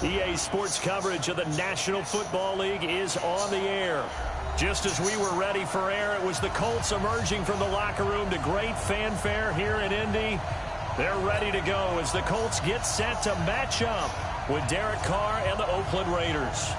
EA Sports coverage of the National Football League is on the air. Just as we were ready for air, it was the Colts emerging from the locker room to great fanfare here in Indy. They're ready to go as the Colts get set to match up with Derek Carr and the Oakland Raiders.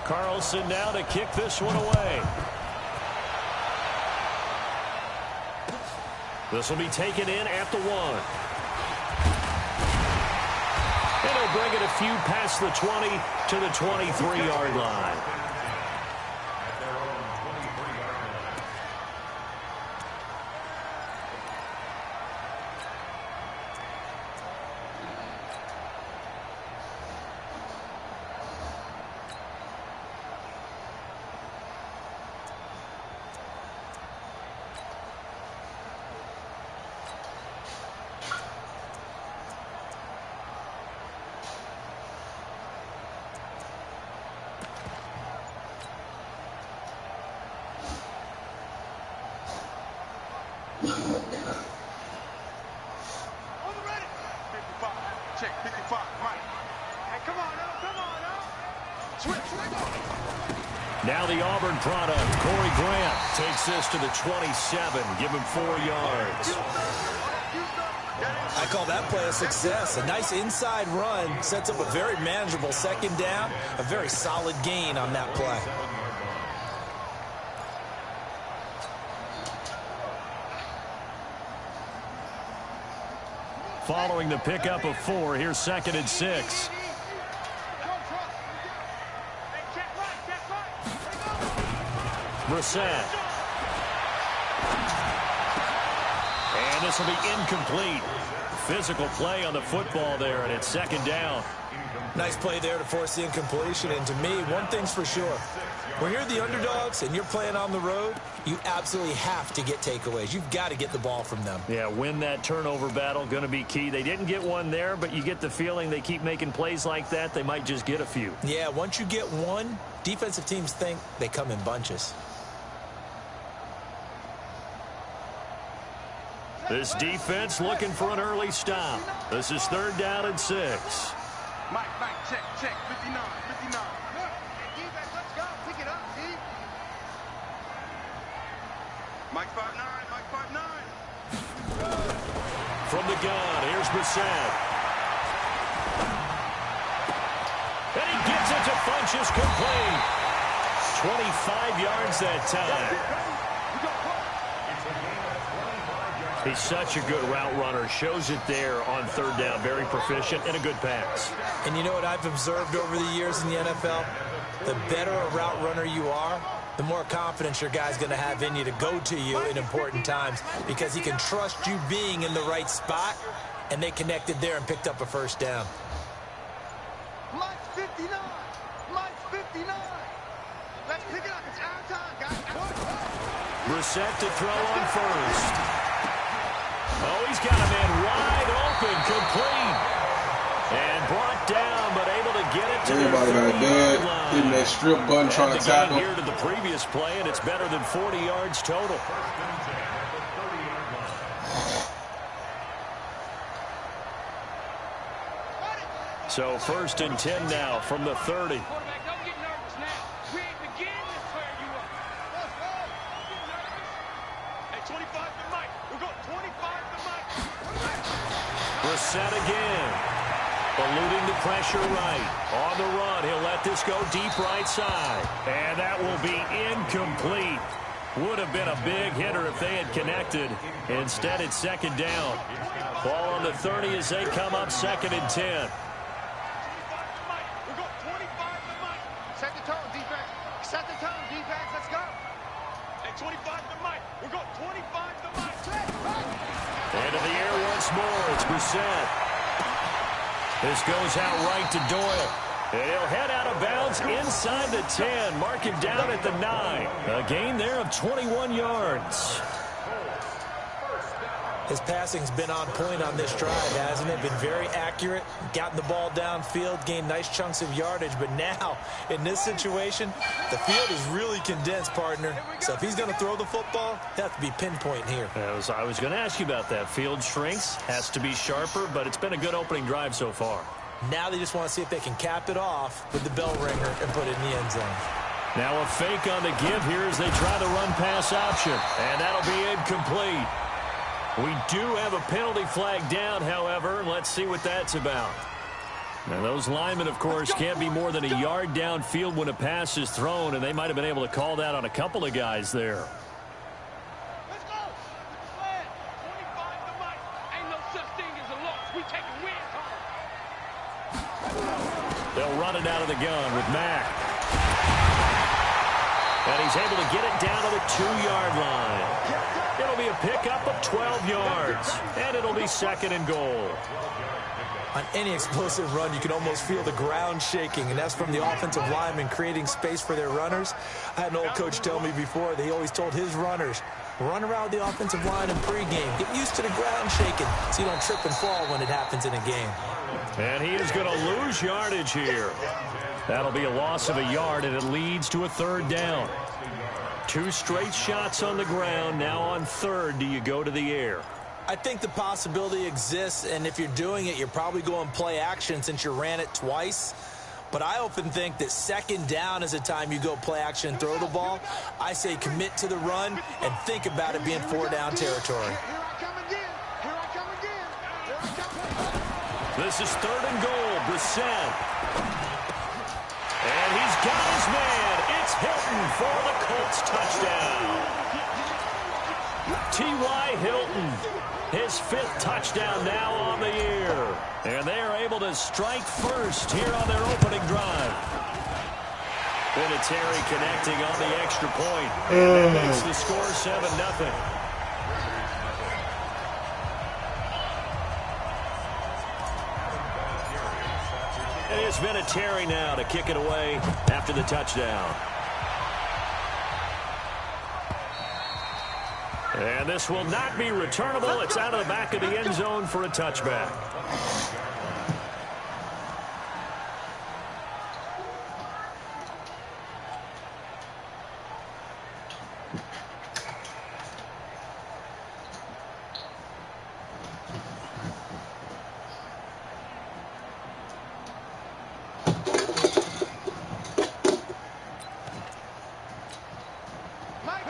Carlson now to kick this one away. This will be taken in at the 1. And he'll bring it a few past the 20 to the 23-yard line. Now the Auburn product, Corey Grant, takes this to the 27, give him 4 yards. I call that play a success. A nice inside run sets up a very manageable second down, a very solid gain on that play. Following the pickup of 4, here's 2nd and 6. Brissett. And this will be incomplete. Physical play on the football there, and it's 2nd down. Nice play there to force the incompletion. And to me, one thing's for sure. When you're the underdogs and you're playing on the road, you absolutely have to get takeaways. You've got to get the ball from them. Yeah, win that turnover battle, going to be key. They didn't get one there, but you get the feeling they keep making plays like that, they might just get a few. Yeah, once you get one, defensive teams think they come in bunches. This defense looking for an early stop. This is 3rd down and 6. Mike, check, 59. Hey, defense, let's go. Pick it up, D. Mike 5'9", From the gun, here's Brissett. And he gets it to Funchess complete. 25 yards that time. He's such a good route runner. Shows it there on 3rd down. Very proficient and a good pass. And you know what I've observed over the years in the NFL? The better a route runner you are, the more confidence your guy's going to have in you to go to you in important times because he can trust you being in the right spot, and they connected there and picked up a 1st down. Mike's 59. Let's pick it up. It's our time, guys. Brissett to throw on 1st. Oh, he's got a man wide open, complete. And brought down, but able to get it to everybody got dead, hitting that strip button, trying to tackle. Here to the previous play, and it's better than 40 yards total. So 1st and 10 now from the 30. Brissett again. Eluding the pressure right. On the run, he'll let this go deep right side. And that will be incomplete. Would have been a big hitter if they had connected. Instead, it's 2nd down. Ball on the 30 as they come up 2nd and 10. Set the tone, defense. Set the tone, defense. Let's go. Hey, 25 to Mike. We're going 25 to Mike. Into the air once more. It's Brissett. This goes out right to Doyle. And he'll head out of bounds inside the 10. Mark him down at the 9. A gain there of 21 yards. His passing's been on point on this drive, hasn't it? Been very accurate, gotten the ball downfield, gained nice chunks of yardage. But now, in this situation, the field is really condensed, partner. So if he's going to throw the football, it has to be pinpoint here. I was going to ask you about that. Field shrinks, has to be sharper, but it's been a good opening drive so far. Now they just want to see if they can cap it off with the bell ringer and put it in the end zone. Now a fake on the give here as they try the run-pass option. And that'll be incomplete. We do have a penalty flag down, however. Let's see what that's about. Now, those linemen, of course, can't be more than a yard downfield when a pass is thrown, and they might have been able to call that on a couple of guys there. Let's go. Flag. 25 to Mike. Ain't no such thing as a loss. We taking wins home. They'll run it out of the gun with Mack. And he's able to get it down to the 2-yard line. It'll be a pickup of 12 yards, and it'll be 2nd and goal. On any explosive run, you can almost feel the ground shaking, and that's from the offensive linemen creating space for their runners. I had an old coach tell me before that he always told his runners, run around the offensive line in pregame. Get used to the ground shaking so you don't trip and fall when it happens in a game. And he is going to lose yardage here. That'll be a loss of a yard, and it leads to a 3rd down. 2 straight shots on the ground. Now on 3rd, do you go to the air? I think the possibility exists, and if you're doing it, you're probably going play action since you ran it twice. But I often think that 2nd down is the time you go play action and throw the ball. I say commit to the run and think about it being 4-down territory. This is 3rd and goal. Brissett. And he's got his man. It's Hilton for the Colts touchdown. T.Y. Hilton, his 5th touchdown now on the year. And they are able to strike first here on their opening drive. Vinatieri connecting on the extra point. And that makes the score 7-0. It is Vinatieri now to kick it away after the touchdown. And this will not be returnable. It's out of the back of the end zone for a touchback.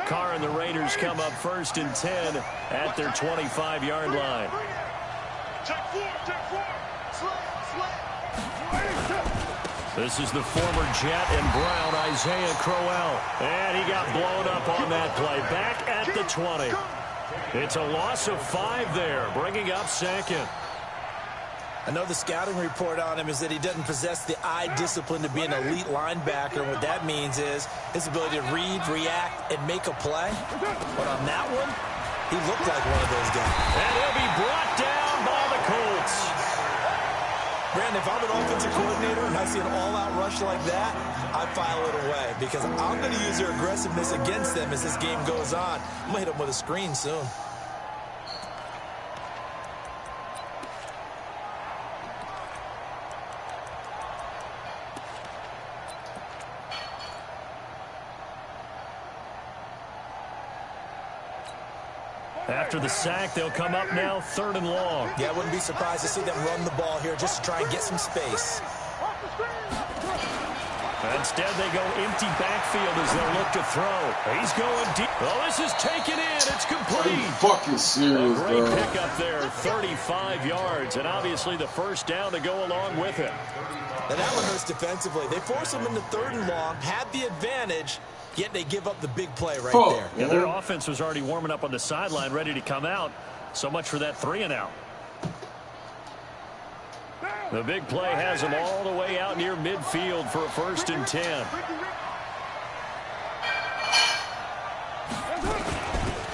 Carr and the Raiders come up 1st and 10 at their 25-yard line. This is the former Jet and Brown, Isaiah Crowell. And he got blown up on that play. Back at the 20. It's a loss of 5 there, bringing up 2nd. I know the scouting report on him is that he doesn't possess the eye discipline to be an elite linebacker. What that means is his ability to read, react, and make a play. But on that one, he looked like one of those guys. And he'll be brought down by the Colts. Brandon, if I'm an offensive coordinator and I see an all-out rush like that, I file it away because I'm going to use their aggressiveness against them as this game goes on. I'm going to hit them with a screen soon. After the sack, they'll come up now 3rd and long. Yeah, I wouldn't be surprised to see them run the ball here just to try and get some space. Instead, they go empty backfield as they'll look to throw. He's going deep. Oh, this is taken in. It's complete. Are you fucking serious, a great bro? pickup there, 35 yards, and obviously the 1st down to go along with it. And that one hurts defensively. They force them into 3rd and long, had the advantage, yet they give up the big play right there. Yeah, their offense was already warming up on the sideline, ready to come out. So much for that 3-and-out. The big play has them all the way out near midfield for a 1st and 10.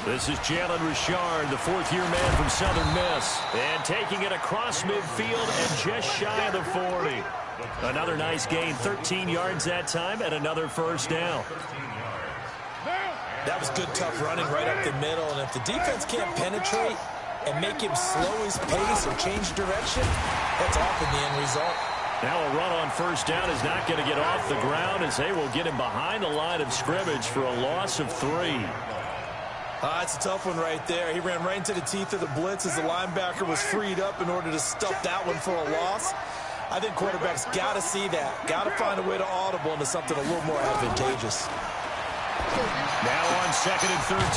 This is Jalen Richard, the 4th-year man from Southern Miss. And taking it across midfield and just shy of the 40. Another nice gain, 13 yards that time, and another 1st down. That was good, tough running right up the middle. And if the defense can't penetrate, and make him slow his pace or change direction, that's often the end result. Now a run on first down is not going to get off the ground as they will get him behind the line of scrimmage for a loss of 3. It's a tough one right there. He ran right into the teeth of the blitz as the linebacker was freed up in order to stuff that one for a loss. I think quarterbacks got to see that. Got to find a way to audible into something a little more advantageous. Now on 2nd and 13.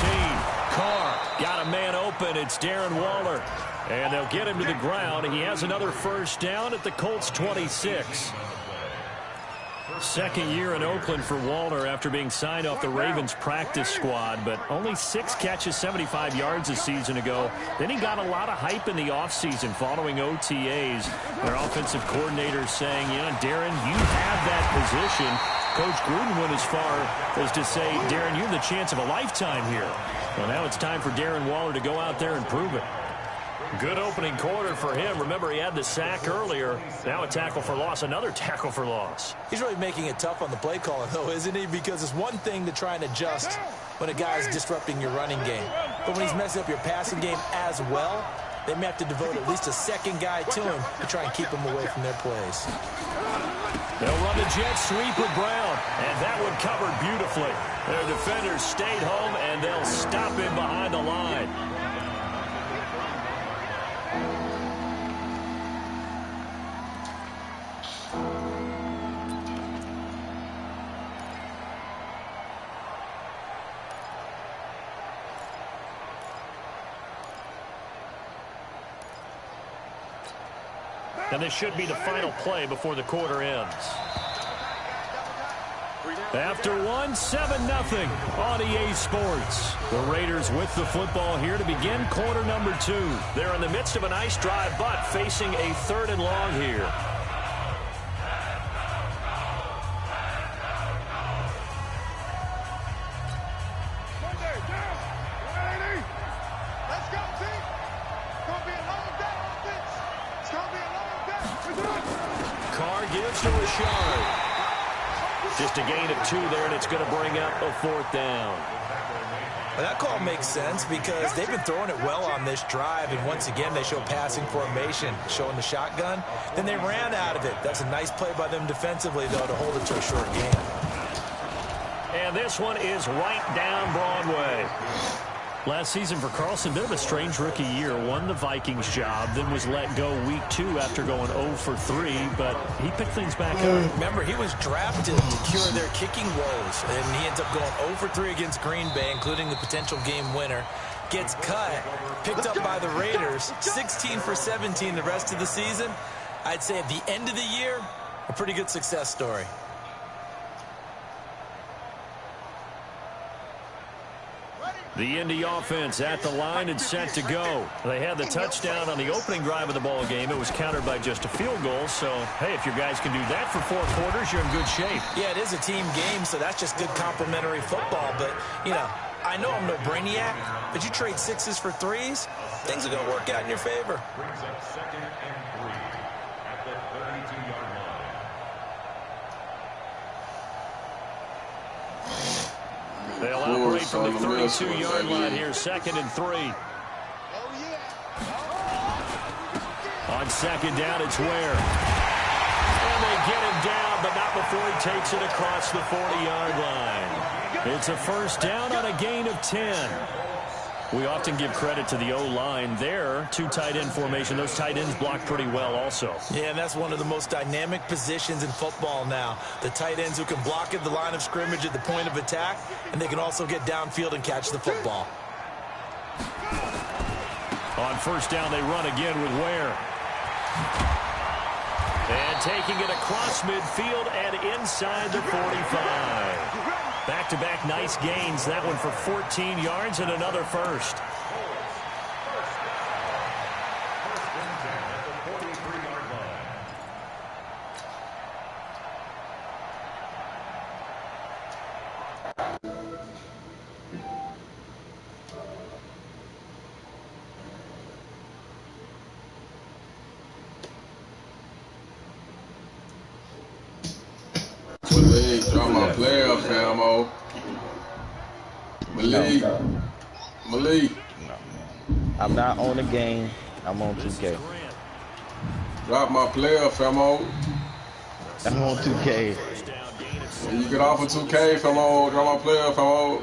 Carr got a man open. It's Darren Waller. And they'll get him to the ground. He has another first down at the Colts 26. Second year in Oakland for Waller after being signed off the Ravens practice squad, but only 6 catches, 75 yards a season ago. Then he got a lot of hype in the offseason following OTAs. Their offensive coordinator saying, Darren, you have that position. Coach Gruden went as far as to say, Darren, you have the chance of a lifetime here. Well, now it's time for Darren Waller to go out there and prove it. Good opening quarter for him. Remember, he had the sack earlier. Now a tackle for loss, another tackle for loss. He's really making it tough on the play calling, though, isn't he? Because it's one thing to try and adjust when a guy's disrupting your running game. But when he's messing up your passing game as well, they may have to devote at least a second guy to him to try and keep him away from their plays. They'll run the jet sweep with Brown, and that one covered beautifully. Their defenders stayed home, and they'll stop him behind the line. And this should be the final play before the quarter ends. After one, 7-0 on EA Sports. The Raiders with the football here to begin quarter number 2. They're in the midst of a nice drive, but facing a 3rd and long here. Just a gain of 2 there, and it's going to bring up a 4th down. Well, that call makes sense because they've been throwing it well on this drive, and once again they show passing formation, showing the shotgun. Then they ran out of it. That's a nice play by them defensively, though, to hold it to a short gain. And this one is right down Broadway. Last season for Carlson, bit of a strange rookie year. Won the Vikings job, then was let go week 2 after going 0 for 3, but he picked things back up. Remember, he was drafted to cure their kicking woes, and he ends up going 0 for 3 against Green Bay, including the potential game winner. Gets cut, picked up by the Raiders, 16 for 17 the rest of the season. I'd say at the end of the year, a pretty good success story. The Indy offense at the line and set to go. They had the touchdown on the opening drive of the ball game. It was countered by just a field goal. So, hey, if your guys can do that for 4 quarters, you're in good shape. Yeah, it is a team game, so that's just good complimentary football. But, I know I'm no brainiac, but you trade 6s for 3s, things are going to work out in your favor. They'll operate from the 32-yard line here, 2nd and 3. On 2nd down, it's Ware. And they get him down, but not before he takes it across the 40-yard line. It's a first down on a gain of 10. We often give credit to the O-line there. 2 tight end formation. Those tight ends block pretty well also. Yeah, and that's one of the most dynamic positions in football now. The tight ends who can block at the line of scrimmage at the point of attack, and they can also get downfield and catch the football. On first down, they run again with Ware. And taking it across midfield and inside the 45. Back-to-back nice gains. That one for 14 yards and another first. Malik, drop my player, famo. Malik. Malik. I'm not on the game. I'm on 2K. Drop my player, famo. I'm on 2K. You get off of 2K, famo. Drop my player, famo.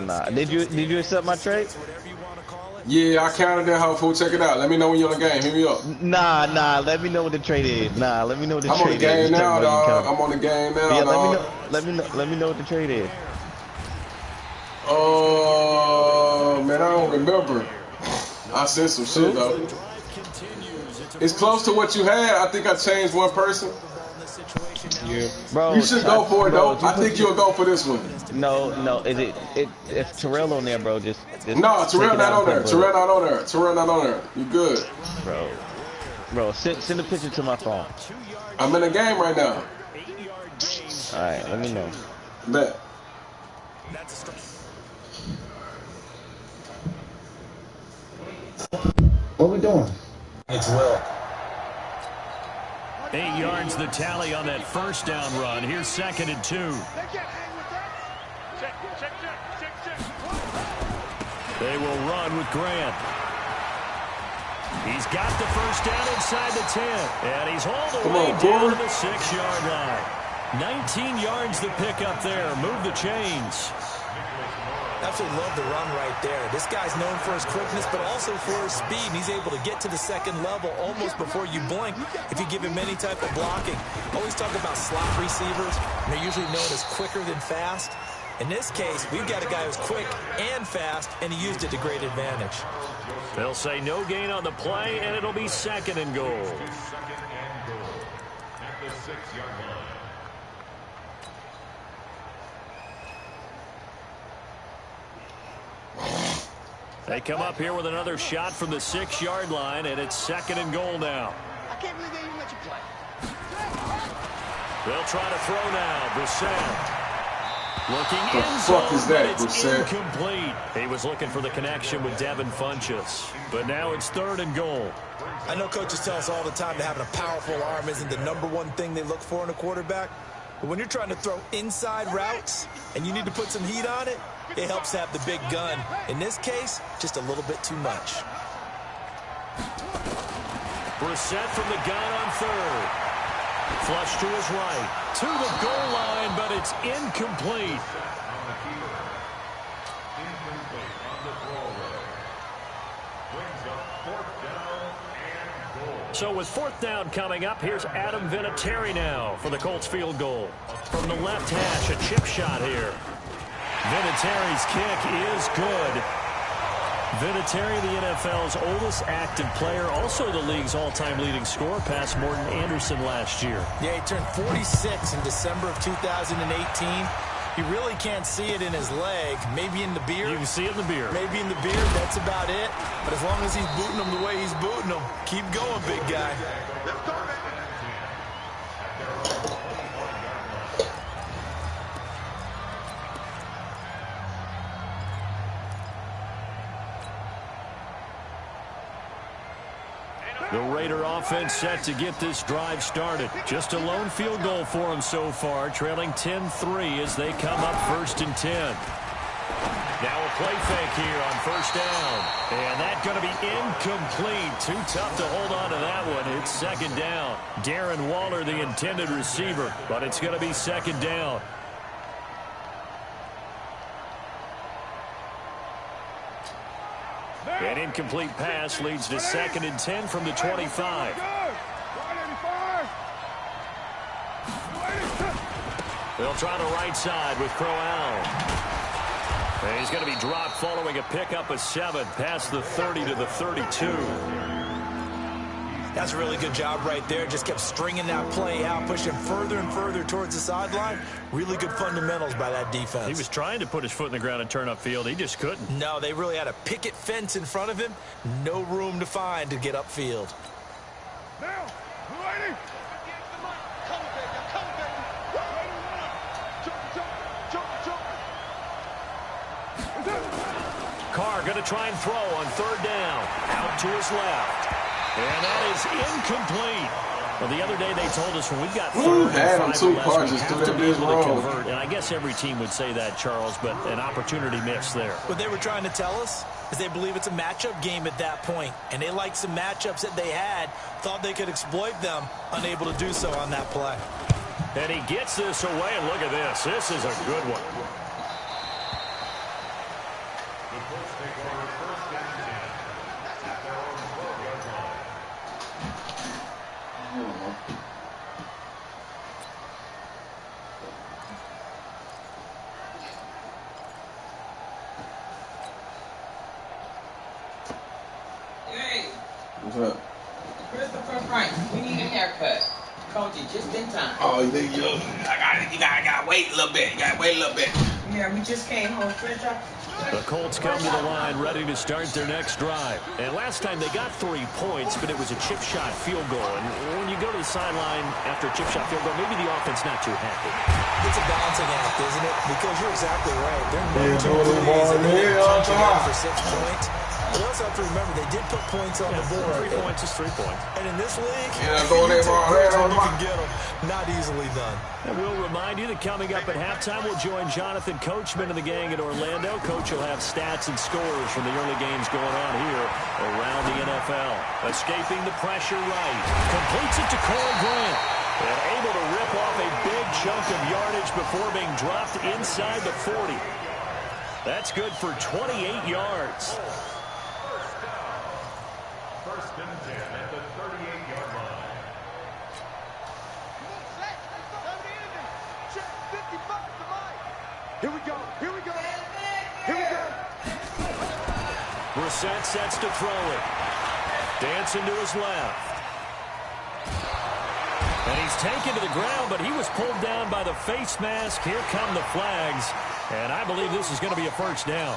Nah. Did you accept my trade? Yeah, I counted that hoe, fool. Check it out. Let me know when you're on the game. Hit me up. Nah. Let me know what the trade is. Nah. Let me know what the I'm on the trade is. game now, dog. I'm on the game now, Yeah. dog. Let me know what the trade is. Man, I don't remember. I said some shit though. It's close to what you had. I think I changed one person. Yeah, bro. You should go for it though. I think you'll go for this one. No. It's Terrell on there, bro. Just no, Terrell not on there. Terrell not on there. Terrell not on there. You good, bro? Send a picture to my phone. I'm in the game right now. All right, let me know. Bet. What we doing? It's Will. 8 yards the tally on that first down run. Here's 2nd and 2. They will run with Grant. He's got the first down inside the 10. And he's hauled away down to the 6-yard line. 19 yards the pick up there. Move the chains. Absolutely love the run right there. This guy's known for his quickness, but also for his speed. And he's able to get to the second level almost before you blink if you give him any type of blocking. Always talk about slot receivers. And they're usually known as quicker than fast. In this case, we've got a guy who's quick and fast, and he used it to great advantage. They'll say no gain on the play, and it'll be 2nd and goal. At the 6-yard line. They come up here with another shot from the 6-yard line, and it's 2nd and goal now. I can't believe they even let you play. They'll try to throw now. Brissett. Looking The in fuck zone, is that, but it's Brissett? incomplete. He was looking for the connection with Devin Funchess. But now it's 3rd and goal. I know coaches tell us all the time that having a powerful arm isn't the #1 thing they look for in a quarterback. But when you're trying to throw inside routes and you need to put some heat on it, it helps have the big gun. In this case, just a little bit too much. Brissett from the gun on 3rd. Flush to his right. To the goal line, but it's incomplete. So with 4th down coming up, here's Adam Vinatieri now for the Colts field goal. From the left hash, a chip shot here. Vinatieri's kick is good. Vinatieri, the NFL's oldest active player, also the league's all-time leading scorer, past Morton Anderson last year. Yeah, he turned 46 in December of 2018. You really can't see it in his leg. Maybe in the beard. You can see it in the beard. Maybe in the beard. That's about it. But as long as he's booting him the way he's booting him, keep going, big guy. Let's go, man. The Raider offense set to get this drive started. Just a lone field goal for them so far, trailing 10-3 as they come up 1st and 10. Now a play fake here on 1st down. And that's going to be incomplete. Too tough to hold on to that one. It's 2nd down. Darren Waller, the intended receiver, but it's going to be 2nd down. An incomplete pass leads to 2nd and 10 from the 25. They'll try the right side with Crowell. And he's going to be dropped following a pickup of 7 past the 30 to the 32. That's a really good job right there. Just kept stringing that play out, pushing further and further towards the sideline. Really good fundamentals by that defense. He was trying to put his foot in the ground and turn upfield. He just couldn't. No, they really had a picket fence in front of him. No room to find to get upfield. Now, lady. Come, baby. Come, baby. Jump. Carr going to try and throw on 3rd down. Out to his left. And that is incomplete. Well, the other day they told us when we've got Who third had and them 5 two or less, punches we through have to that be big able to roll? convert. And I guess every team would say that, Charles, but an opportunity missed there. What they were trying to tell us is they believe it's a matchup game at that point, and they liked some matchups that they had, thought they could exploit them, unable to do so on that play. And he gets this away, and look at this. This is a good one. What's up? Christopher Frank, we need a haircut. Coach, you just in time. Oh, you gotta wait a little bit. You gotta wait a little bit. Yeah, we just came home. The Colts come to the line ready to start their next drive. And last time they got 3 points, but it was a chip shot field goal. And when you go to the sideline after a chip shot field goal, maybe the offense not too happy. It's a balancing act, isn't it? Because you're exactly right. They're Yeah, no 2 plays and they punch it come in on. for 6 points. But you also have to remember, they did put points on the board. 3 points is 3 points. And in this league, Yeah, go you there, take ball. points Hand when on you the can get them. Not easily done. And we'll remind you that coming up at halftime, we'll join Jonathan Coachman and the gang at Orlando. Coach will have stats and scores from the early games going on here around the NFL. Escaping the pressure right. Completes it to Corey Grant. And able to rip off a big chunk of yardage before being dropped inside the 40. That's good for 28 yards. First and 10 at the 38-yard line. Here we go. Here we go. Here we go. Brissett sets to throw it. Dancing to his left. And he's taken to the ground, but he was pulled down by the face mask. Here come the flags. And I believe this is going to be a first down.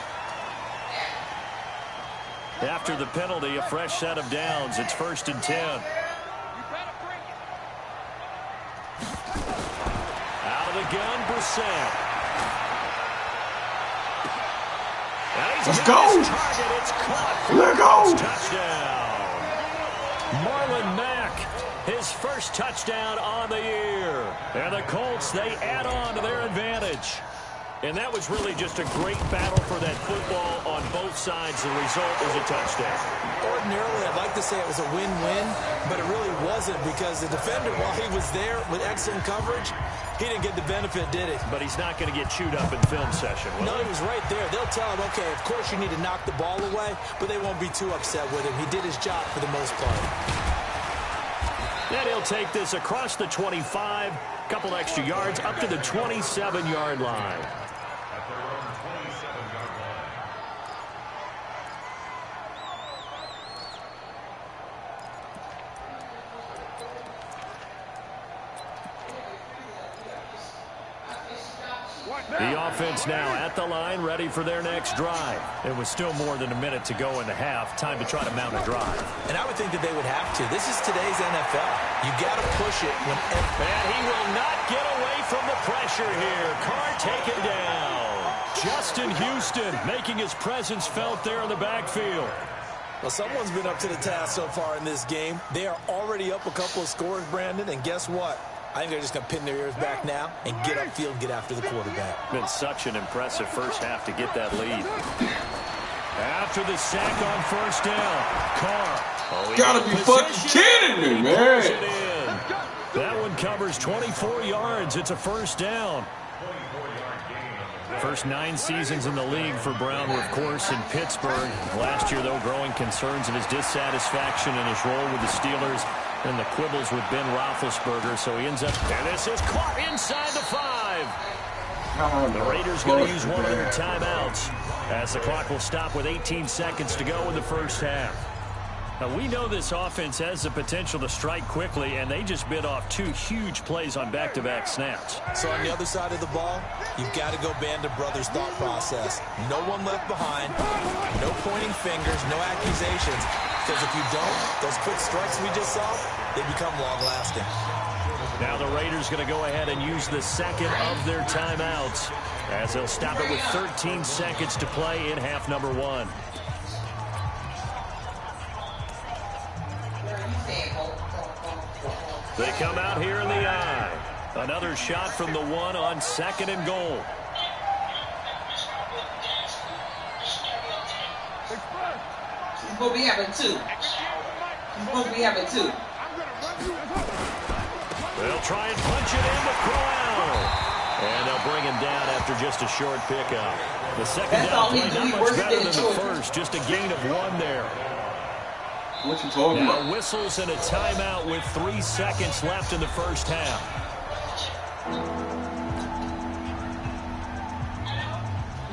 After the penalty, a fresh set of downs. It's 1st and 10. Out of the gun, Brissett. Let's go. It's caught. Let go. Touchdown. Marlon Mack, his first touchdown on the year. And the Colts, they add on to their advantage. And that was really just a great battle for that football on both sides. The result was a touchdown. Ordinarily, I'd like to say it was a win-win, but it really wasn't because the defender, while he was there with excellent coverage, he didn't get the benefit, did he? But he's not going to get chewed up in film session, will No, he? he was right there. They'll tell him, okay, of course you need to knock the ball away, but they won't be too upset with him. He did his job for the most part. And he'll take this across the 25, couple extra yards, up to the 27-yard line. At their own 27-yard line. The offense now at the line, ready for their next drive. It was still more than a minute to go in the half. Time to try to mount a drive. And I would think that they would have to. This is today's NFL. You got to push it whenever. And he will not get away from the pressure here. Carr taken down. Justin Houston making his presence felt there in the backfield. Well, someone's been up to the task so far in this game. They are already up a couple of scores, Brandon, and guess what? I think they're just going to pin their ears back now and get upfield and get after the quarterback. Been such an impressive first half to get that lead. After the sack on first down, Carr. Oh, Gotta be fucking kidding me, man. It in. That one covers 24 yards. It's a first down. First 9 seasons in the league for Brown were, of course, in Pittsburgh. Last year, though, growing concerns of his dissatisfaction in his role with the Steelers and the quibbles with Ben Roethlisberger. So he ends up, and this is caught inside the 5. The Raiders going to use one of their timeouts as the clock will stop with 18 seconds to go in the first half. Now, we know this offense has the potential to strike quickly, and they just bit off 2 huge plays on back-to-back snaps. So on the other side of the ball, you've got to go Band of Brothers thought process. No one left behind, no pointing fingers, no accusations. Because if you don't, those quick strikes we just saw, they become long-lasting. Now the Raiders going to go ahead and use the second of their timeouts as they'll stop it with 13 seconds to play in half number 1. They come out here in the I. Another shot from the 1 on 2nd and goal. He's supposed to be having 2. He's supposed to be having 2. They'll try and punch it in to Corral. And they'll bring him down after just a short pickup. The second down play not much better than the first. Just a gain of 1 there. What you talking about? Now whistles and a timeout with 3 seconds left in the first half.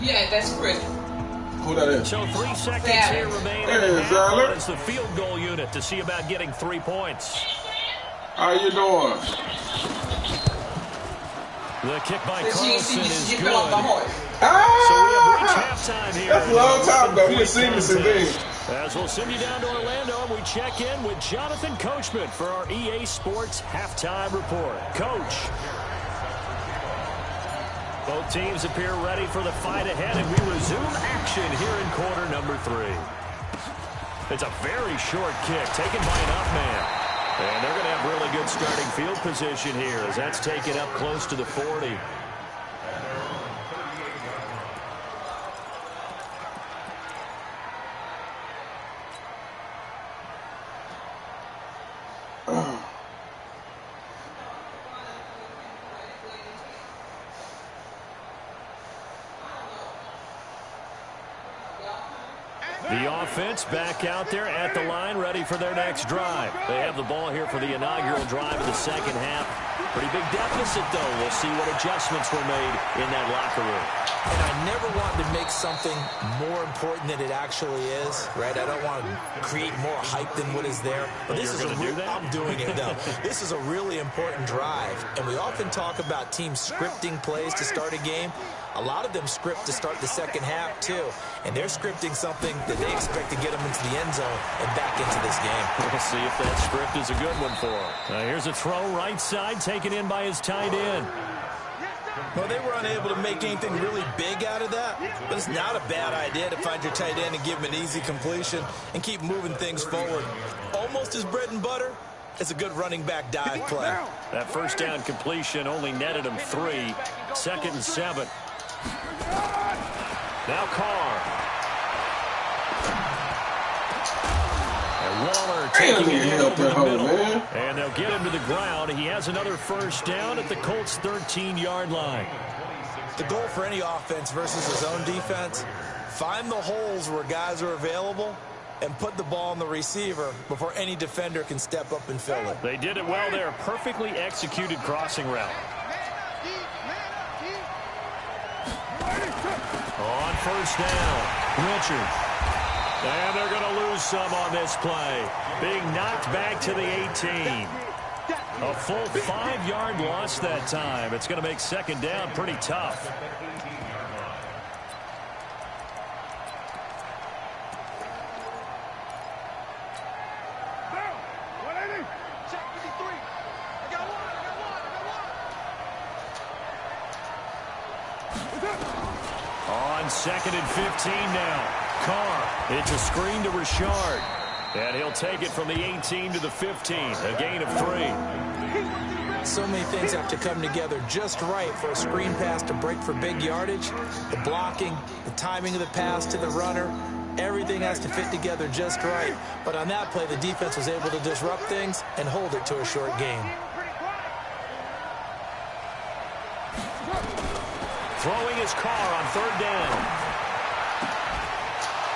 Yeah, that's Chris. Who that is? So 3 seconds here remain. It's the field goal unit to see about getting 3 points. How you doing? The kick by Carlson is good. Ah! So we have reached halftime here. That's a long time ago. You've seen this thing. As we'll send you down to Orlando, and we check in with Jonathan Coachman for our EA Sports Halftime Report. Coach. Both teams appear ready for the fight ahead, and we resume action here in quarter number 3. It's a very short kick taken by an up man. And they're going to have really good starting field position here as that's taken up close to the 40. The offense back out there at the line, ready for their next drive. They have the ball here for the inaugural drive of the second half. Pretty big deficit, though. We'll see what adjustments were made in that locker room. And I never want to make something more important than it actually is, right? I don't want to create more hype than what is there. But this is I'm doing it, though. This is a really important drive. And we often talk about teams scripting plays to start a game. A lot of them script to start the second half, too. And they're scripting something that they expect to get them into the end zone and back into this game. We'll see if that script is a good one for them. Here's a throw right side, taken in by his tight end. Well, they were unable to make anything really big out of that, but it's not a bad idea to find your tight end and give him an easy completion and keep moving things forward. Almost his bread and butter. It's a good running back dive play. That first down completion only netted him 3. 2nd and 7. Now Carr. And Waller taking it in over the middle. And they'll get him to the ground. He has another first down at the Colts' 13-yard line. The goal for any offense versus his own defense, find the holes where guys are available and put the ball on the receiver before any defender can step up and fill it. They did it well there. Perfectly executed crossing route. On first down, Richard. And they're going to lose some on this play. Being knocked back to the 18. A full 5-yard loss that time. It's going to make second down pretty tough. On 2nd and 15 now. Carr, it's a screen to Richard. And he'll take it from the 18 to the 15. A gain of 3. So many things have to come together just right for a screen pass to break for big yardage. The blocking, the timing of the pass to the runner, everything has to fit together just right. But on that play, the defense was able to disrupt things and hold it to a short gain. Throwing his Carr on 3rd down.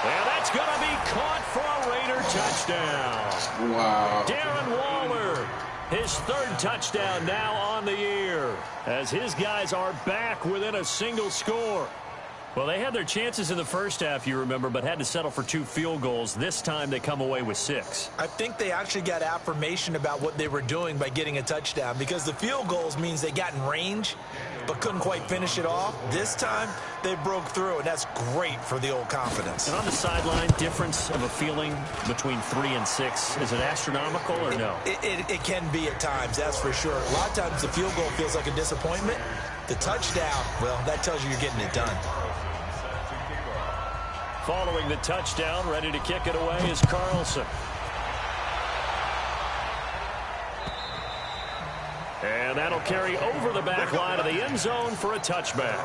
And that's going to be caught for a Raider touchdown. Wow. Darren Waller, his 3rd touchdown now on the year, as his guys are back within a single score. Well, they had their chances in the first half, you remember, but had to settle for 2 field goals. This time they come away with 6. I think they actually got affirmation about what they were doing by getting a touchdown, because the field goals means they got in range but couldn't quite finish it off. This time they broke through, and that's great for the old confidence. And on the sideline, difference of a feeling between 3 and 6, is it astronomical or no? It can be at times, that's for sure. A lot of times the field goal feels like a disappointment. The touchdown, well, that tells you you're getting it done. Following the touchdown, ready to kick it away is Carlson. And that'll carry over the back line of the end zone for a touchback.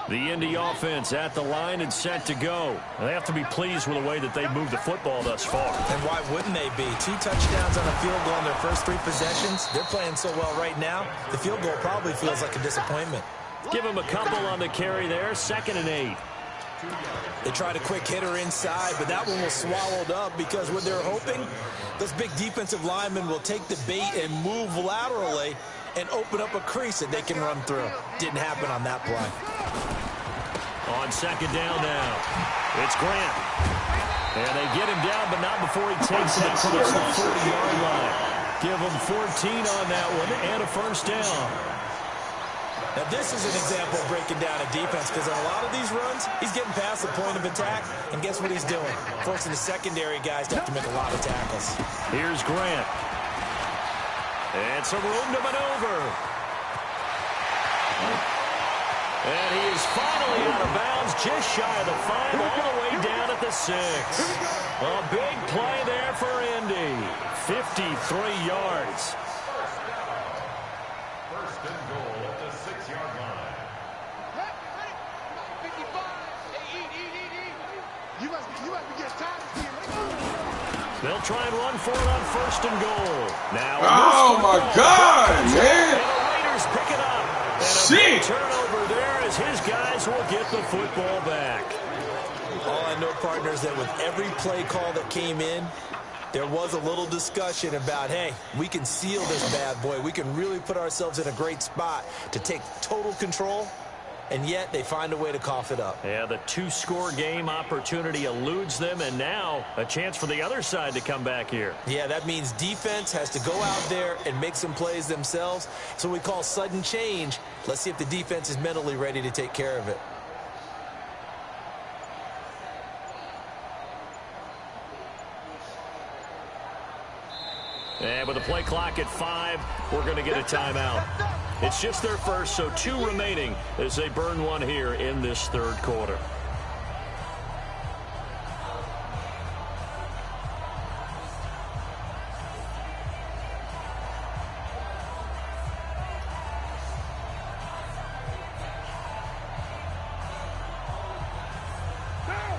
The Indy offense at the line and set to go. And they have to be pleased with the way that they've moved the football thus far. And why wouldn't they be? 2 touchdowns on a field goal in their first 3 possessions. They're playing so well right now, the field goal probably feels like a disappointment. Give them a couple on the carry there, 2nd and 8. They tried a quick hitter inside, but that one was swallowed up because what they're hoping, those big defensive linemen will take the bait and move laterally and open up a crease that they can run through. Didn't happen on that play. On 2nd down now, it's Grant. And they get him down, but not before he takes it across the 40-yard line. Give him 14 on that one and a first down. Now, this is an example of breaking down a defense because on a lot of these runs, he's getting past the point of attack, and guess what he's doing? Forcing the secondary guys to have to make a lot of tackles. Here's Grant. And some room to maneuver. And he is finally out of bounds, just shy of the 5, all the way down at the 6. A big play there for Indy. 53 yards. First and goal at the 6-yard line. Ready? 55. Hey, eat. You must be getting tired. They'll try and run for it on 1st and goal. Now, Oh, my God, man. And the Raiders pick it up. And a big turnover there as his guys will get the football back. All I know, partners, that with every play call that came in, there was a little discussion about, hey, we can seal this bad boy. We can really put ourselves in a great spot to take total control, and yet they find a way to cough it up. Yeah, the 2-score game opportunity eludes them, and now a chance for the other side to come back here. Yeah, that means defense has to go out there and make some plays themselves. So we call sudden change. Let's see if the defense is mentally ready to take care of it. And with the play clock at 5, we're going to get a timeout. It's just their first, so 2 remaining as they burn one here in this 3rd quarter.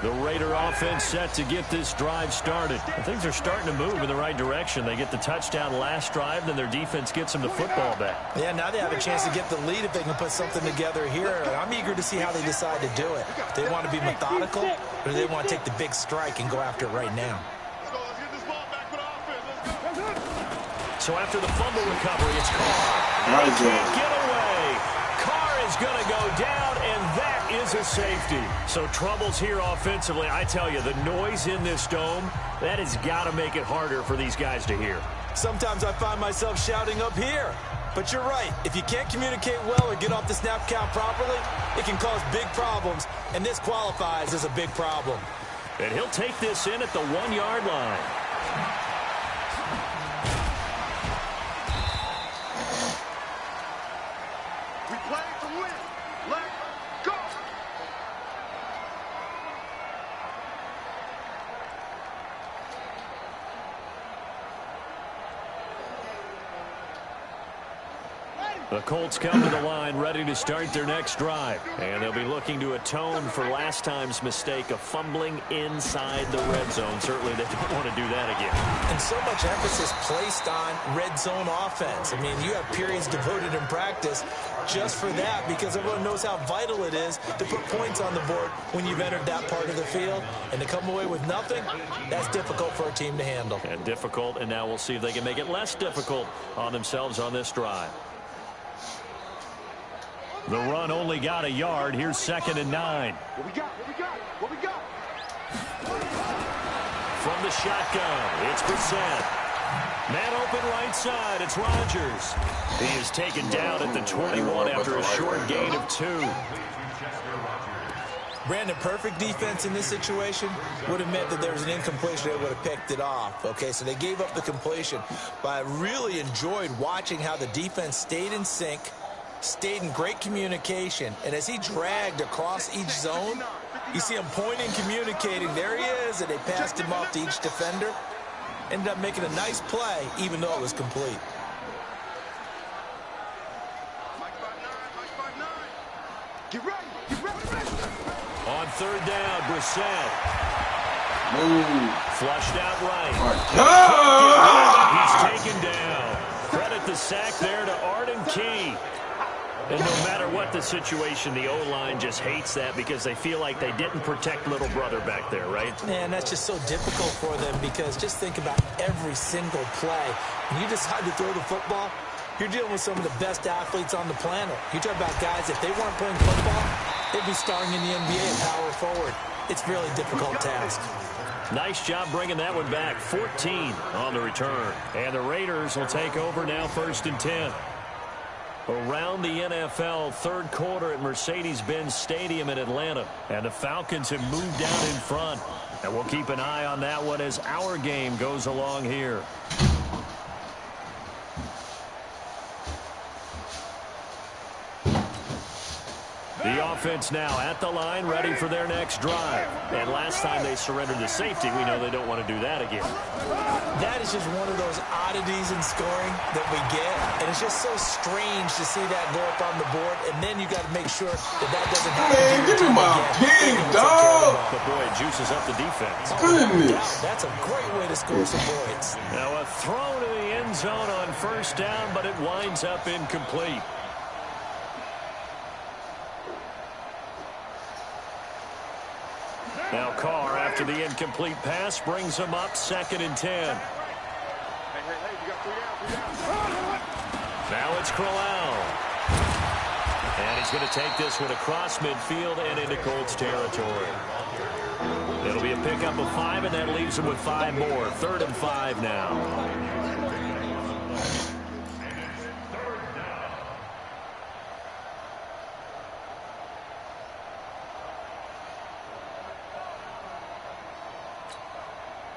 The Raider offense set to get this drive started. Things are starting to move in the right direction. They get the touchdown last drive, then their defense gets them the football back. Yeah, now they have a chance to get the lead if they can put something together here. I'm eager to see how they decide to do it. They want to be methodical, or do they want to take the big strike and go after it right now? Let's get this ball back for the offense. Let's go. So after the fumble recovery, it's Carr. Nice He can't job. get away. Carr is going to go down, and that is a safety. So troubles here offensively. I tell you, the noise in this dome, that has got to make it harder for these guys to hear. Sometimes I find myself shouting up here. But you're right. If you can't communicate well or get off the snap count properly, it can cause big problems, and this qualifies as a big problem. And he'll take this in at the 1-yard line. We play to win. Let's go. The Colts come to the line ready to start their next drive. And they'll be looking to atone for last time's mistake of fumbling inside the red zone. Certainly they don't want to do that again. And so much emphasis placed on red zone offense. I mean, you have periods devoted in practice just for that because everyone knows how vital it is to put points on the board when you've entered that part of the field. And to come away with nothing, that's difficult for a team to handle. And difficult, and now we'll see if they can make it less difficult on themselves on this drive. The run only got a yard. Here's 2nd and 9. What we got? What we got? From the shotgun, it's Brissett. Man open right side, it's Rodgers. He is taken down at the 21 after a short gain of 2. Brandon, perfect defense in this situation would have meant that there was an incompletion. They would have picked it off. Okay, so they gave up the completion. But I really enjoyed watching how the defense stayed in sync, stayed in great communication. And as he dragged across each zone, you see him pointing, communicating. There he is, and they passed him off to each defender. Ended up making a nice play, even though it was complete. Get ready. Get ready. On third down, Brissett. Move. Flushed out right. Ah! He's taken down. Credit the sack there to Junkieee. And no matter what the situation, the O-line just hates that because they feel like they didn't protect little brother back there, right? Man, that's just so difficult for them because just think about every single play. When you decide to throw the football, you're dealing with some of the best athletes on the planet. You talk about guys, if they weren't playing football, they'd be starring in the NBA at power forward. It's a really difficult task. Nice job bringing that one back. 14 on the return. And the Raiders will take over now, 1st and 10. Around the NFL, third quarter at Mercedes-Benz Stadium in Atlanta. And the Falcons have moved out in front. And we'll keep an eye on that one as our game goes along here. The offense now at the line, ready for their next drive. And last time they surrendered the safety, we know they don't want to do that again. That is just one of those oddities in scoring that we get. And it's just so strange to see that go up on the board. And then you got to make sure that that doesn't happen. Man, give me my pig, dog. But boy, it juices up the defense. Goodness. That's a great way to score some points. Now a throw to the end zone on first down, but it winds up incomplete. Now Carr, after the incomplete pass, brings him up 2nd and 10. Hey, you got 3 down. Now it's Crowell. And he's going to take this one across midfield and into Colts territory. It'll be a pickup of 5, and that leaves him with 5 more. 3rd and 5 now.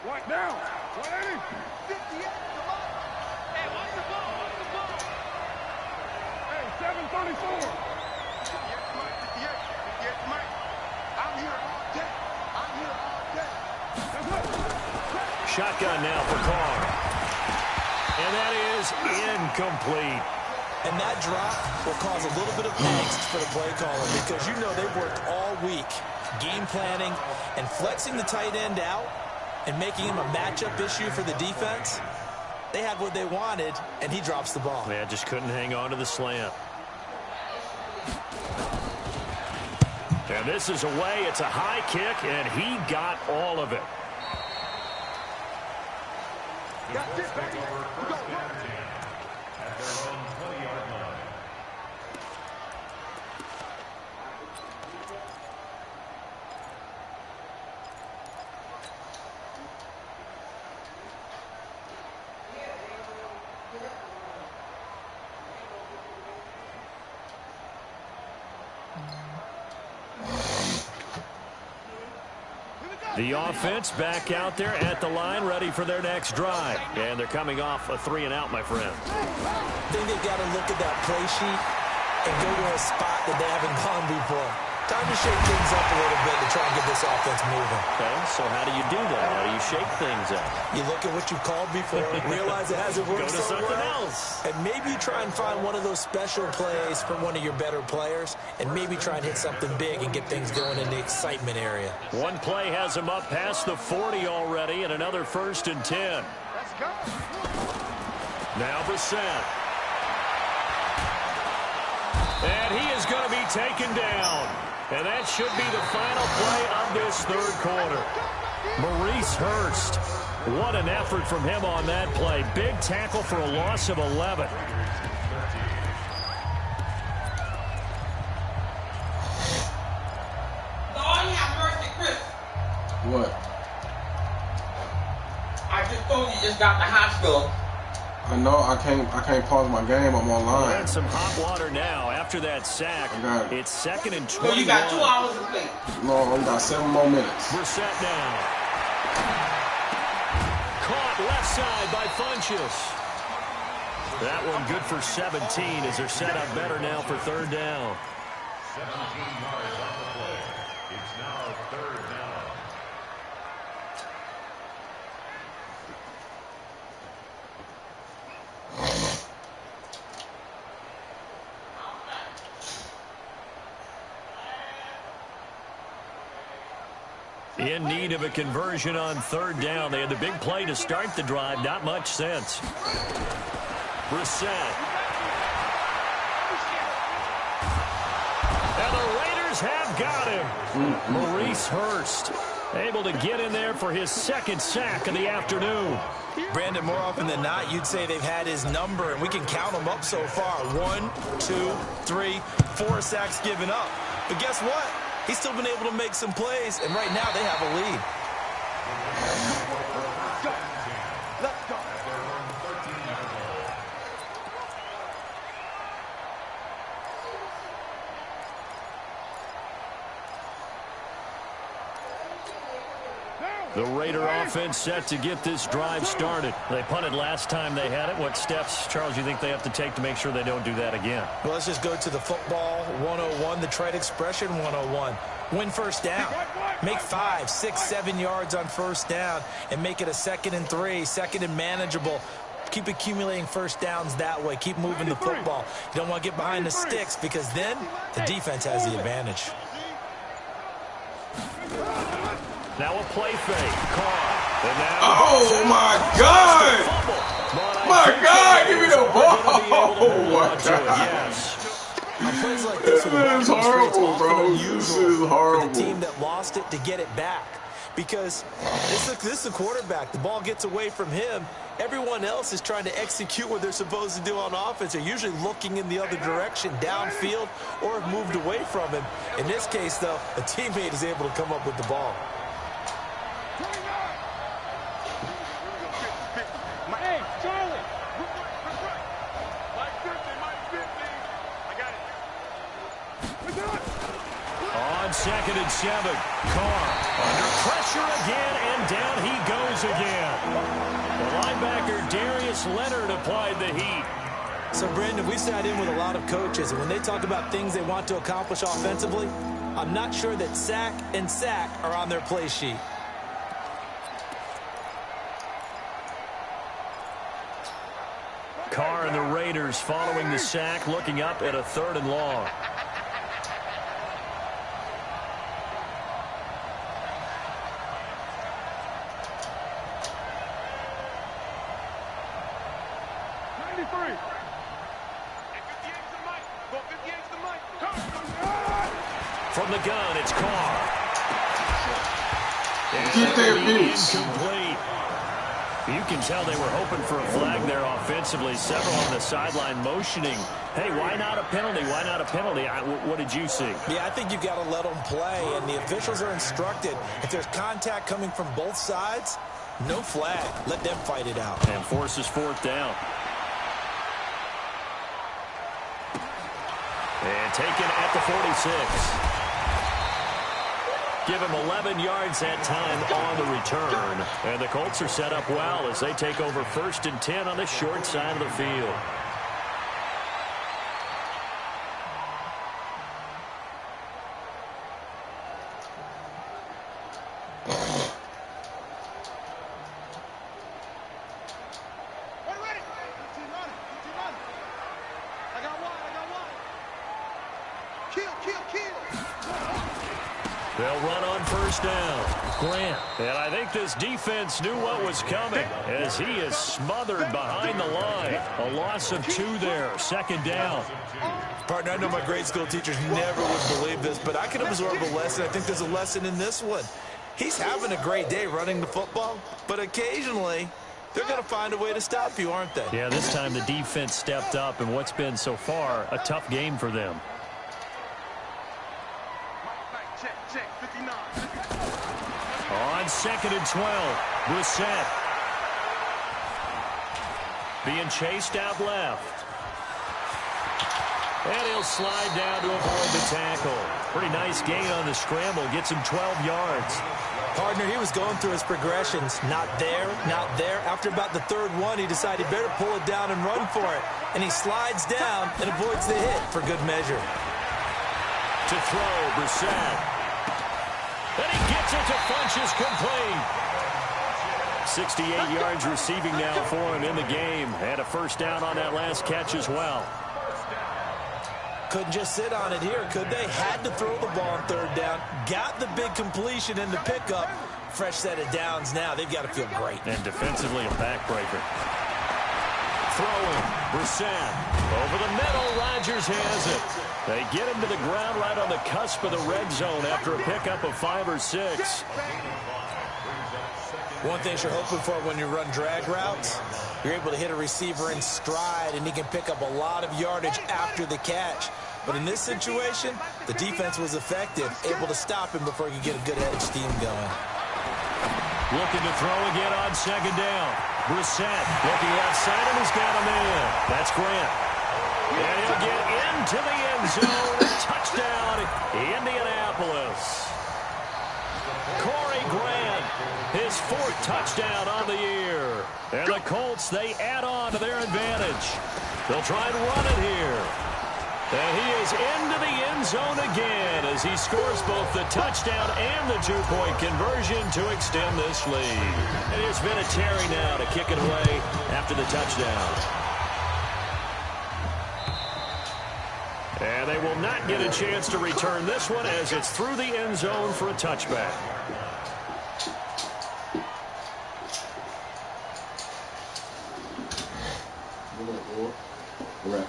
What now? 180. 58. Come on. Hey, watch the ball. Watch the ball. Hey, 734. 58. 58. Mike. I'm here all day. I'm here all day. Shotgun now for Carr. And that is incomplete. And that drop will cause a little bit of angst for the play caller because you know they've worked all week game planning and flexing the tight end out and making him a matchup issue for the defense. They had what they wanted, and he drops the ball. Yeah, just couldn't hang on to the slant. And this is away. It's a high kick, and he got all of it. That's it, baby. We go. At their own 20-yard line. The offense back out there at the line, ready for their next drive. And they're coming off a 3-and-out, my friend. I think they've got to look at that play sheet and go to a spot that they haven't gone before. Time to shake things up a little bit to try and get this offense moving. Okay, so how do you do that? How do you shake things up? You look at what you've called before, realize it hasn't worked Go to so something well, else. and maybe try and find one of those special plays from one of your better players, and maybe try and hit something big and get things going in the excitement area. One play has him up past the 40 already, and another 1st and 10. Let's go. Now Brissett. And he is going to be taken down. And that should be the final play of this third quarter. Maurice Hurst. What an effort from him on that play. Big tackle for a loss of 11. Lord have mercy, Chris. What? I just told you just got to the hospital. No, I can't pause my game. I'm online. And some hot water now after that sack. It's 2nd and 21. So you got 2 hours to play. No, we got 7 more minutes. We're set now. Caught left side by Funchess. That one good for 17 as they're set up better now for 3rd down. 17 yards on the play. It's now 3rd down. In need of a conversion on 3rd down. They had the big play to start the drive. Not much sense. Brissett. And the Raiders have got him. Maurice Hurst able to get in there for his 2nd sack of the afternoon. Brandon, more often than not, you'd say they've had his number, and we can count them up so far. 1, 2, 3, 4 sacks given up. But guess what? He's still been able to make some plays, and right now they have a lead. Let's go. The Raider offense set to get this drive started. They punted last time they had it. What steps, Charles, you think they have to take to make sure they don't do that again? Well, let's just go to the football 101, the trade expression 101. Win 1st down. Make 5, 6, 7 yards on 1st down and make it a 2nd and 3, 2nd and manageable. Keep accumulating 1st downs that way. Keep moving the football. You don't want to get behind the sticks because then the defense has the advantage. Now a play fake. Carr. Oh, my God. My God, give me the ball. Oh, my God. Yes. Plays like this is horrible, bro. This is horrible. For the team that lost it to get it back. Because this is the quarterback. The ball gets away from him. Everyone else is trying to execute what they're supposed to do on offense. They're usually looking in the other direction, downfield, or have moved away from him. In this case, though, a teammate is able to come up with the ball. Hey, Charlie. Mike 50, Mike 50. I got it. We're done. On 2nd and 7. Carr under pressure again, and down he goes again. The linebacker Darius Leonard applied the heat. So, Brandon, we sat in with a lot of coaches, and when they talk about things they want to accomplish offensively, I'm not sure that sack and sack are on their play sheet. Carr and the Raiders following the sack, looking up at a 3rd and long. From the gun, it's Carr. Keep their beats. Incomplete. You can tell they were hoping for a flag there offensively. Several on the sideline motioning. Hey, why not a penalty? Why not a penalty? What did you see? Yeah, I think you've got to let them play, and the officials are instructed. If there's contact coming from both sides, no flag. Let them fight it out. And forces 4th down. And taken at the 46. Give him 11 yards that time on the return. And the Colts are set up well as they take over 1st and 10 on the short side of the field. They'll run on 1st down. Grant. And I think this defense knew what was coming as he is smothered behind the line. A loss of 2 there. 2nd down. Partner, I know my grade school teachers never would believe this, but I can absorb a lesson. I think there's a lesson in this one. He's having a great day running the football, but occasionally they're going to find a way to stop you, aren't they? Yeah, this time the defense stepped up in what's been so far a tough game for them. On 2nd and 12, Brissett. being chased out left. And he'll slide down to avoid the tackle. Pretty nice gain on the scramble. Gets him 12 yards. Partner, he was going through his progressions. Not there, not there. After about the third one, he decided he better pull it down and run for it. And he slides down and avoids the hit for good measure. To throw, Brissett. And he gets it to Funchess, complete. 68 yards receiving now for him in the game. Had a first down on that last catch as well. Couldn't just sit on it here, could they? Had to throw the ball on third down. Got the big completion in the pickup. Fresh set of downs now. They've got to feel great. And defensively a backbreaker. Throwing, Brissett. Over the middle, Rodgers has it. They get him to the ground right on the cusp of the red zone after a pickup of 5 or 6. One thing you're hoping for when you run drag routes, you're able to hit a receiver in stride, and he can pick up a lot of yardage after the catch. But in this situation, the defense was effective, able to stop him before he could get a good head of steam going. Looking to throw again on second down. Brissett looking outside him. He's got him in. That's Grant. And he'll get into the end zone. Touchdown, Indianapolis. Corey Grant, his 4th touchdown on the year. And the Colts, they add on to their advantage. They'll try and run it here. And he is into the end zone again as he scores both the touchdown and the 2-point conversion to extend this lead. And it's been a Terry now to kick it away after the touchdown. And they will not get a chance to return this one as it's through the end zone for a touchback. Right.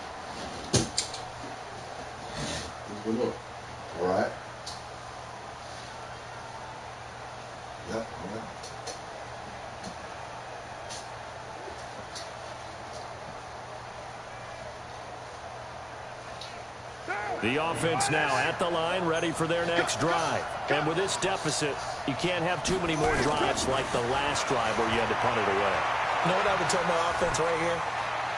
All right. Yep. All right. The offense now at the line, ready for their next drive. And with this deficit, you can't have too many more drives like the last drive where you had to punt it away. You know what I would tell my offense right here?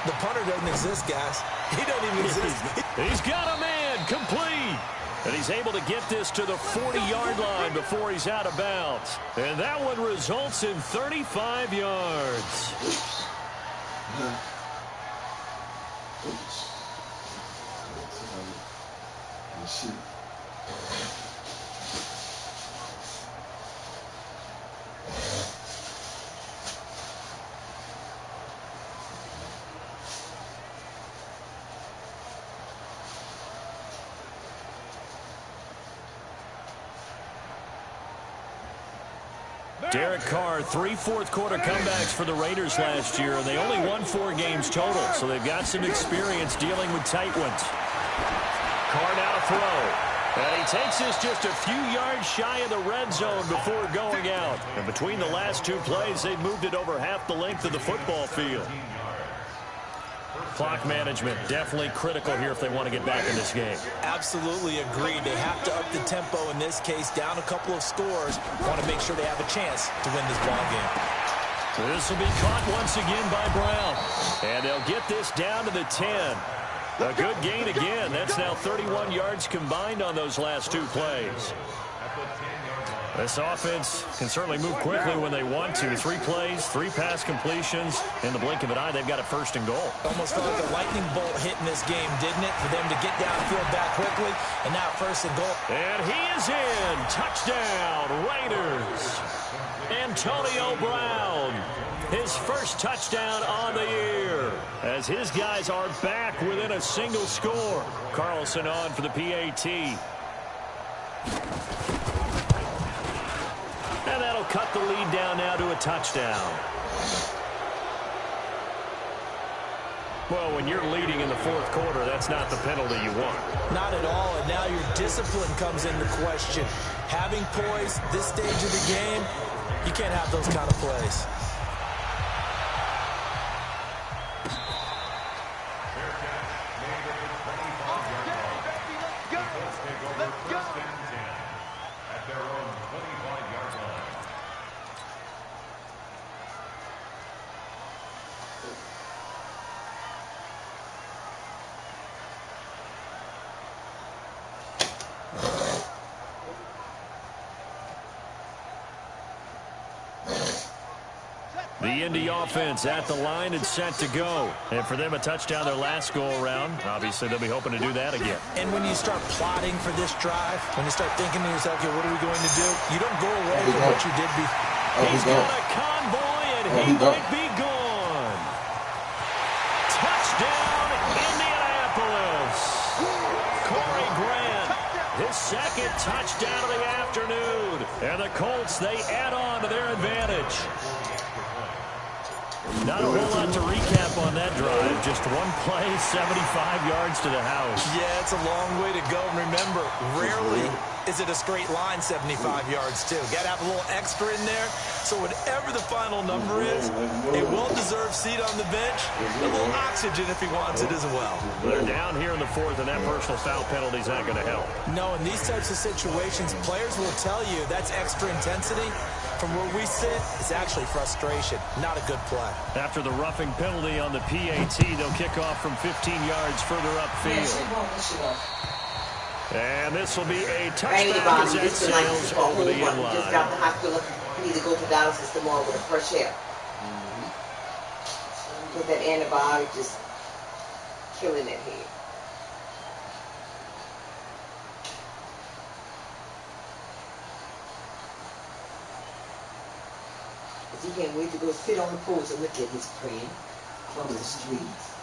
The punter doesn't exist, guys. He doesn't even exist. He's got a man, complete. And he's able to get this to the 40-yard line before he's out of bounds. And that one results in 35 yards. Derek Carr, 3 fourth-quarter comebacks for the Raiders last year, and they only won 4 games total, so they've got some experience dealing with tight ones. Carr now to throw. And he takes this just a few yards shy of the red zone before going out. And between the last 2 plays, they've moved it over half the length of the football field. Clock management definitely critical here if they want to get back in this game. Absolutely agreed. They have to up the tempo in this case, down a couple of scores. Want to make sure they have a chance to win this ball game. This will be caught once again by Brown. And they'll get this down to the 10. A good gain again. That's now 31 yards combined on those last 2 plays. This offense can certainly move quickly when they want to. 3 plays, 3 pass completions. In the blink of an eye, they've got a 1st and goal. Almost felt like a lightning bolt hit in this game, didn't it? For them to get downfield back quickly, and now 1st and goal. And he is in. Touchdown, Raiders. Antonio Brown, his 1st touchdown on the year, as his guys are back within a single score. Carlson on for the PAT. And that'll cut the lead down now to a touchdown. Well, when you're leading in the 4th quarter, that's not the penalty you want. Not at all, and now your discipline comes into question. Having poise this stage of the game, you can't have those kind of plays. The Indy offense at the line and set to go. And for them, a touchdown their last go-around. Obviously, they'll be hoping to do that again. And when you start plotting for this drive, when you start thinking to yourself, okay, what are we going to do? You don't go away from what you did before. He's got a convoy, and he might be gone. Touchdown, Indianapolis. Corey Grant, his second touchdown of the afternoon. And the Colts, they add on to their advantage. Not a whole lot to recap on that drive. Just one play, 75 yards to the house. Yeah, it's a long way to go. Remember, rarely is it a straight line 75 yards, too. Got to have a little extra in there. So whatever the final number is, a well-deserved seat on the bench, a little oxygen if he wants it as well. They're down here in the fourth, and that personal foul penalty is not going to help. No, in these types of situations, players will tell you that's extra intensity. From where we sit, it's actually frustration. Not a good play. After the roughing penalty on the PAT, they'll kick off from 15 yards further upfield. And this will be a touchback as that sails over the end line. Just got the hospital. You need to go to dialysis tomorrow with a fresh air. Because that antibiotic just killing that head. He can't wait to go sit on the porch and look at his friend from the streets.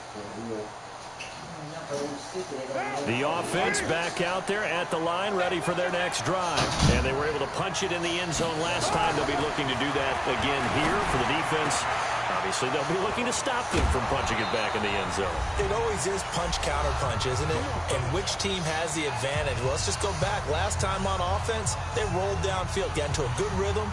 The offense back out there at the line, ready for their next drive. And they were able to punch it in the end zone last time. They'll be looking to do that again here for the defense. Obviously, they'll be looking to stop them from punching it back in the end zone. It always is punch-counter-punch, isn't it? And which team has the advantage? Well, let's just go back. Last time on offense, they rolled downfield, got into a good rhythm.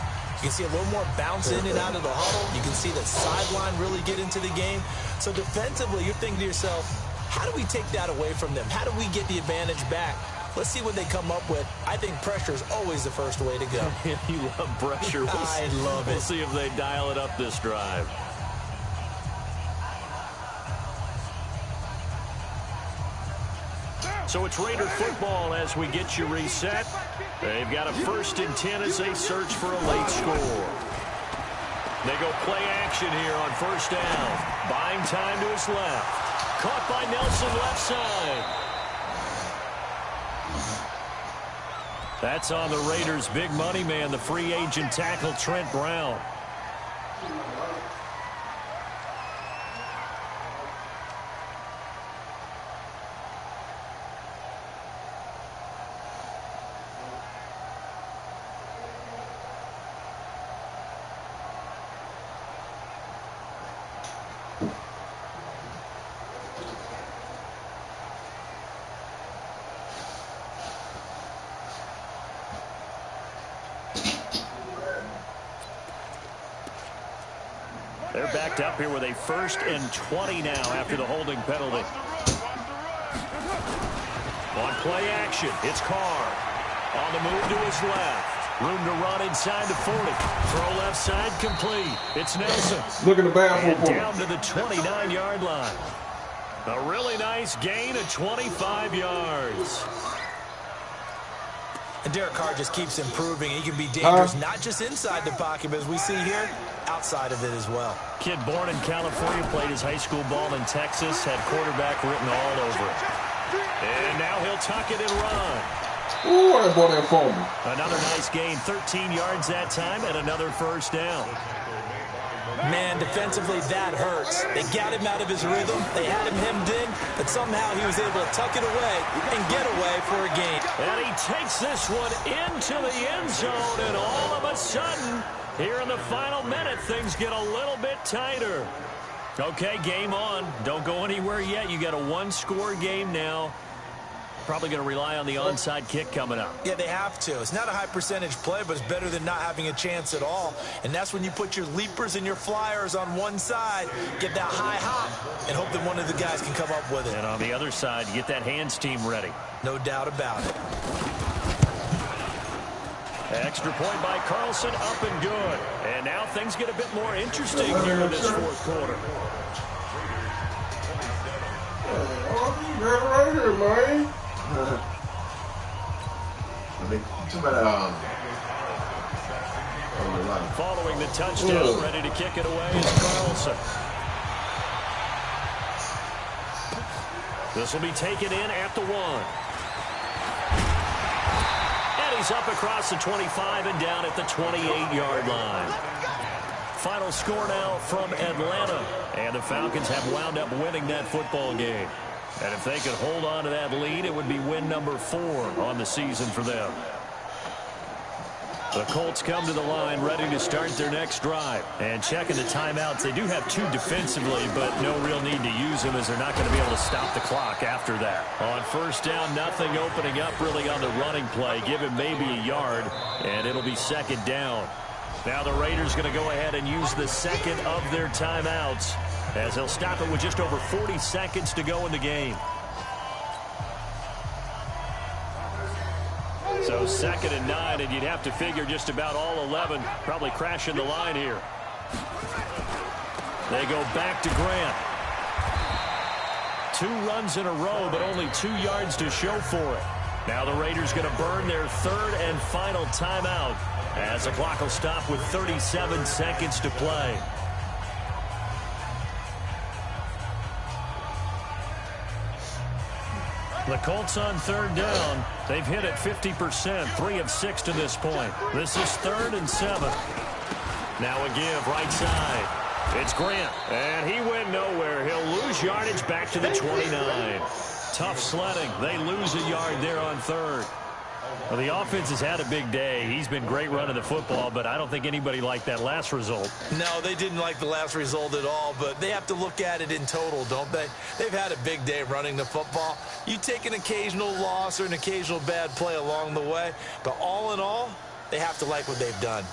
You can see a little more bounce in and out of the huddle. You can see the sideline really get into the game. So defensively, you're thinking to yourself, how do we take that away from them? How do we get the advantage back? Let's see what they come up with. I think pressure is always the first way to go. You love pressure. I love it. We'll see if they dial it up this drive. So it's Raider football as we get you reset. They've got a 1st and 10 as they search for a late score. They go play action here on 1st down. Buying time to his left. Caught by Nelson left side. That's on the Raiders' big money man, the free agent tackle Trent Brown. They're backed up here with a 1st and 20 now after the holding penalty. On play action, it's Carr. On the move to his left. Room to run inside the 40. Throw left side complete. It's Nelson. Look at the bathroom. And down to the 29-yard line. A really nice gain of 25 yards. And Derek Carr just keeps improving. He can be dangerous, not just inside the pocket, but as we see here, outside of it as well. Kid born in California, played his high school ball in Texas, had quarterback written all over it. And now he'll tuck it and run. Ooh, I bought that for me. Another nice gain, 13 yards that time, and another 1st down. Man, defensively, that hurts. They got him out of his rhythm. They had him hemmed in, but somehow he was able to tuck it away and get away for a gain. And he takes this one into the end zone, and all of a sudden, here in the final minute, things get a little bit tighter. Okay, game on. Don't go anywhere yet. You got a 1-score game now. Probably going to rely on the onside kick coming up. Yeah, they have to. It's not a high percentage play, but it's better than not having a chance at all. And that's when you put your leapers and your flyers on one side, get that high hop, and hope that one of the guys can come up with it. And on the other side, you get that hands team ready. No doubt about it. Extra point by Carlson, up and good. And now things get a bit more interesting here in this 4th quarter. Oh, you got it right here, man. Too bad, Following the touchdown, ready to kick it away is Carlson. This will be taken in at the 1. And he's up across the 25 and down at the 28-yard line. Final score now from Atlanta. And the Falcons have wound up winning that football game. And if they could hold on to that lead, it would be win number 4 on the season for them. The Colts come to the line ready to start their next drive. And checking the timeouts, they do have 2 defensively, but no real need to use them as they're not going to be able to stop the clock after that. On first down, nothing opening up really on the running play. Give him maybe a yard, and it'll be second down. Now the Raiders going to go ahead and use the second of their timeouts as they'll stop it with just over 40 seconds to go in the game. So 2nd and 9, and you'd have to figure just about all 11 probably crashing the line here. They go back to Grant. 2 runs in a row, but only 2 yards to show for it. Now the Raiders going to burn their 3rd and final timeout as the clock will stop with 37 seconds to play. The Colts on 3rd down. They've hit it 50%, 3 of 6 to this point. This is 3rd and 7. Now a give right side. It's Grant, and he went nowhere. He'll lose yardage back to the 29. Tough sledding. They lose a yard there on 3rd. Well, the offense has had a big day. He's been great running the football, but I don't think anybody liked that last result. No, they didn't like the last result at all, but they have to look at it in total, don't they? They've had a big day running the football. You take an occasional loss or an occasional bad play along the way, but all in all, they have to like what they've done.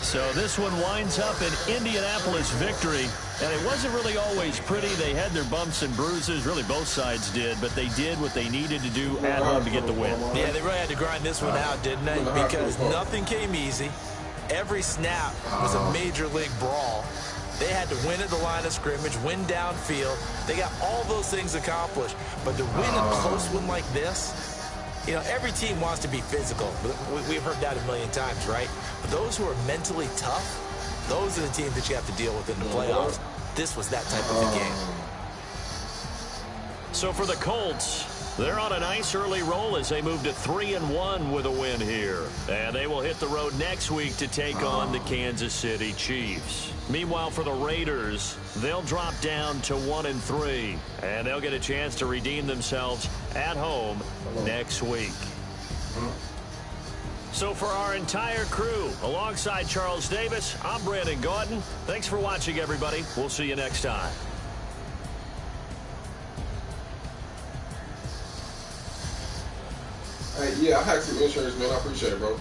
So this one winds up an Indianapolis victory, and it wasn't really always pretty. They had their bumps and bruises, really both sides did, but they did what they needed to do at home to get the win. Yeah, they really had to grind this one out, didn't they? Because nothing came easy. Every snap was a major league brawl. They had to win at the line of scrimmage, win downfield. They got all those things accomplished, but to win a close one like this, you know, every team wants to be physical. We've heard that a million times, right? But those who are mentally tough, those are the teams that you have to deal with in the playoffs. This was that type of a game. So for the Colts, they're on a nice early roll as they move to 3-1 with a win here. And they will hit the road next week to take on the Kansas City Chiefs. Meanwhile, for the Raiders, they'll drop down to 1-3. And they'll get a chance to redeem themselves at home next week. So for our entire crew, alongside Charles Davis, I'm Brandon Gaudin. Thanks for watching, everybody. We'll see you next time. Hey, yeah, I had some insurance, man. I appreciate it, bro.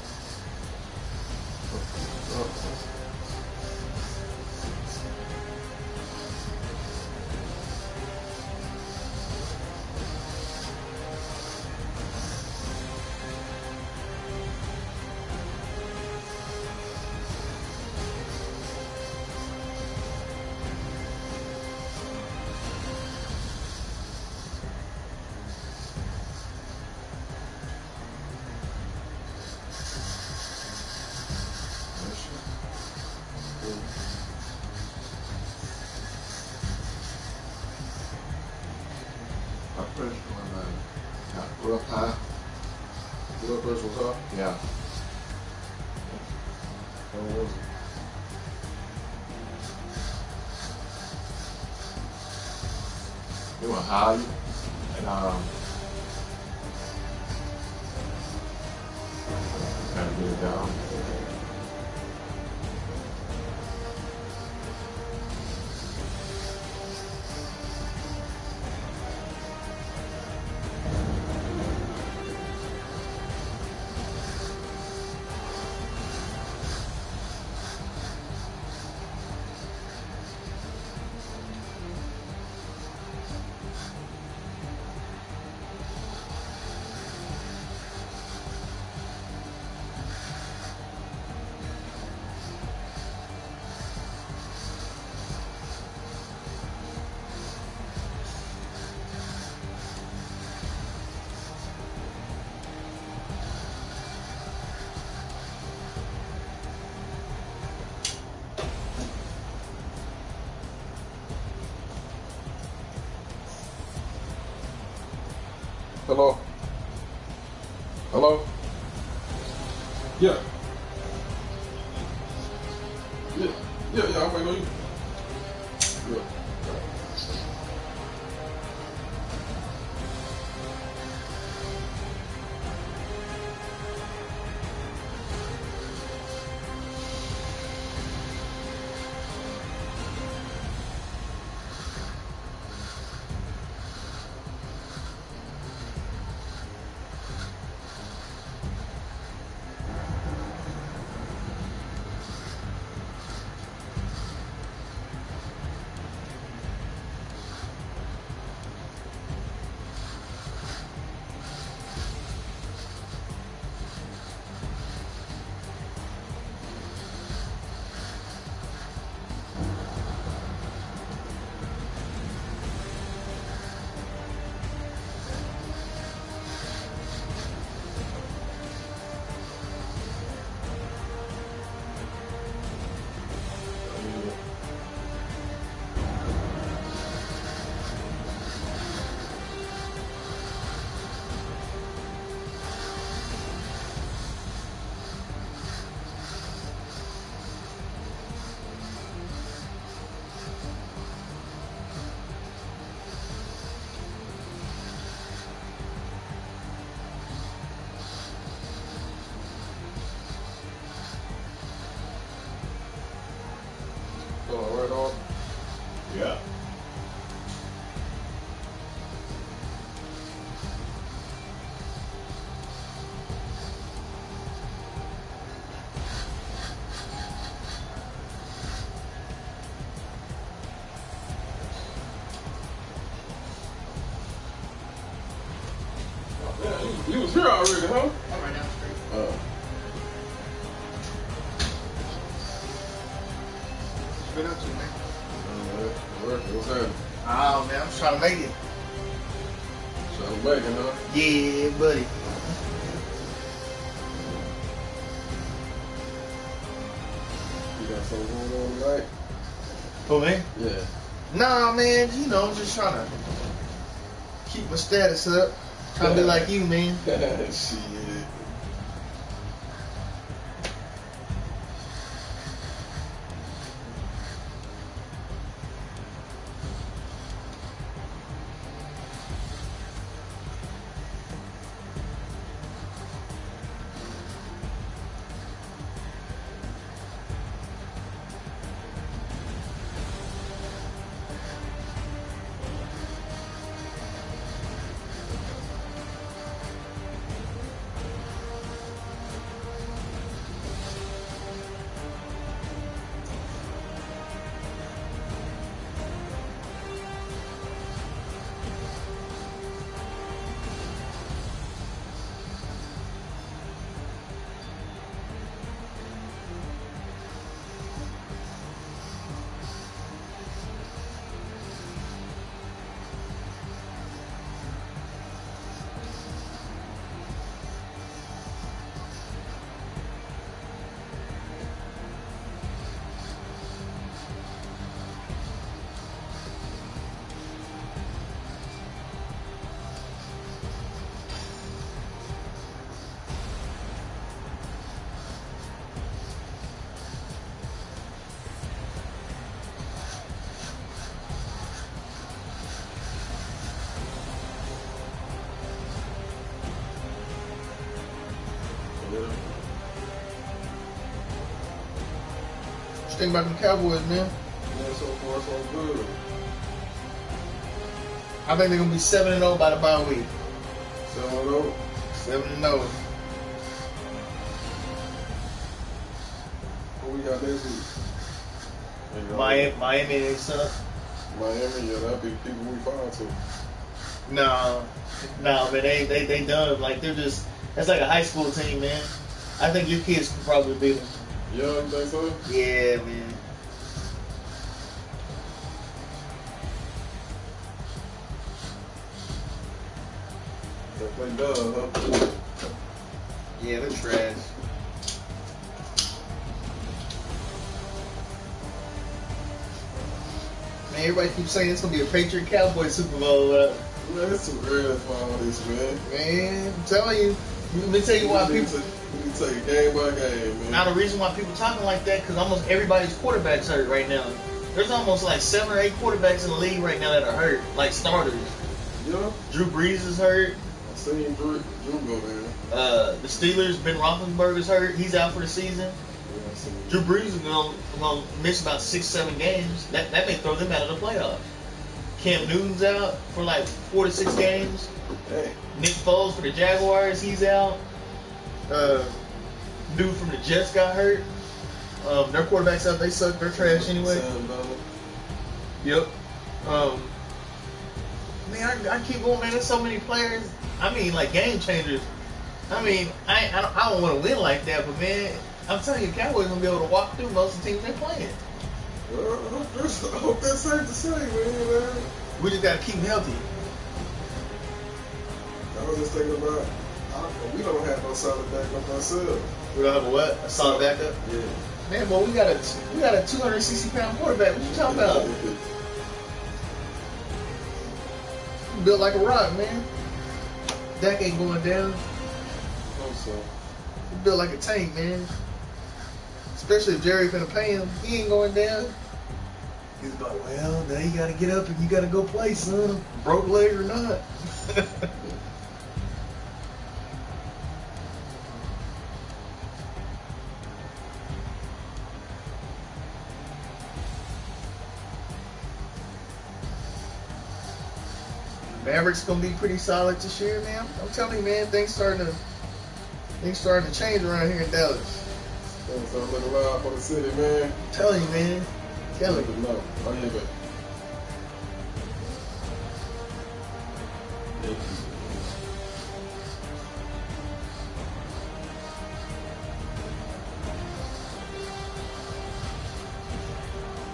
Real high. Real first was up? Yeah. What was it? It went high, and had to get it down. Hello? Hello? Yeah. Yeah, I'm waiting on you. Yeah. Right on. Yeah. Yeah, you was here already, huh? I'm right down the street. What you been up to, man? What's happening? Oh, man, I'm trying to make it. Trying to make it, huh? Yeah, buddy. You got something going on tonight? For me? Yeah. Nah, man, you know, I'm just trying to keep my status up. Trying to be like you, man. Shit. What you think about them Cowboys, man? Yeah, so far so good. I think they're gonna be 7-0 by the bye week. 7-0. 7-0. What we got next week? Miami and they suck. Miami, yeah, that'd be people we find too. No, man, they done. Like they're just. That's like a high school team, man. I think your kids could probably beat them. Yeah, you think so? Yeah, man. They play done, huh? Yeah, they're trash. Man, everybody keeps saying it's gonna be a Patriot Cowboy Super Bowl. Man, it's too early for all this, man. Man, I'm telling you. Let me tell you why people. We take it game by game, man. Now the reason why people talking like that because almost everybody's quarterback's hurt right now. There's almost like 7 or 8 quarterbacks in the league right now that are hurt, like starters. Yeah. Drew Brees is hurt. I seen Drew go there. The Steelers, Ben Roethlisberger's hurt. He's out for the season. Yeah, I seen Drew Brees is gonna miss about 6-7 games. That may throw them out of the playoffs. Cam Newton's out for like 4 to 6 games. Hey. Nick Foles for the Jaguars, he's out. Dude from the Jets got hurt. Their quarterbacks out, they suck. They're trash anyway. Yep. Man, I keep going, man. There's so many players. I mean, like game changers. I mean, I don't want to win like that, but man, I'm telling you, Cowboys gonna be able to walk through most of the teams they're playing. Well, I hope that's safe to say, man. We just gotta keep them healthy. I was just thinking about, we don't have no solid backup ourselves. We don't have a what? A solid backup? Yeah. Man, well, we got a 260-pound quarterback. What you talking about? Built like a rock, man. Dak ain't going down. Hope so. He built like a tank, man. Especially if Jerry finna pay him. He ain't going down. He's like, well, now you gotta get up and you gotta go play, son. Broke leg or not. Mavericks gonna be pretty solid this year, man. I'm telling you, man, things starting to change around here in Dallas. Things are looking loud for the city, man. I'm telling you, man. Telling you. No. Oh, yeah, but.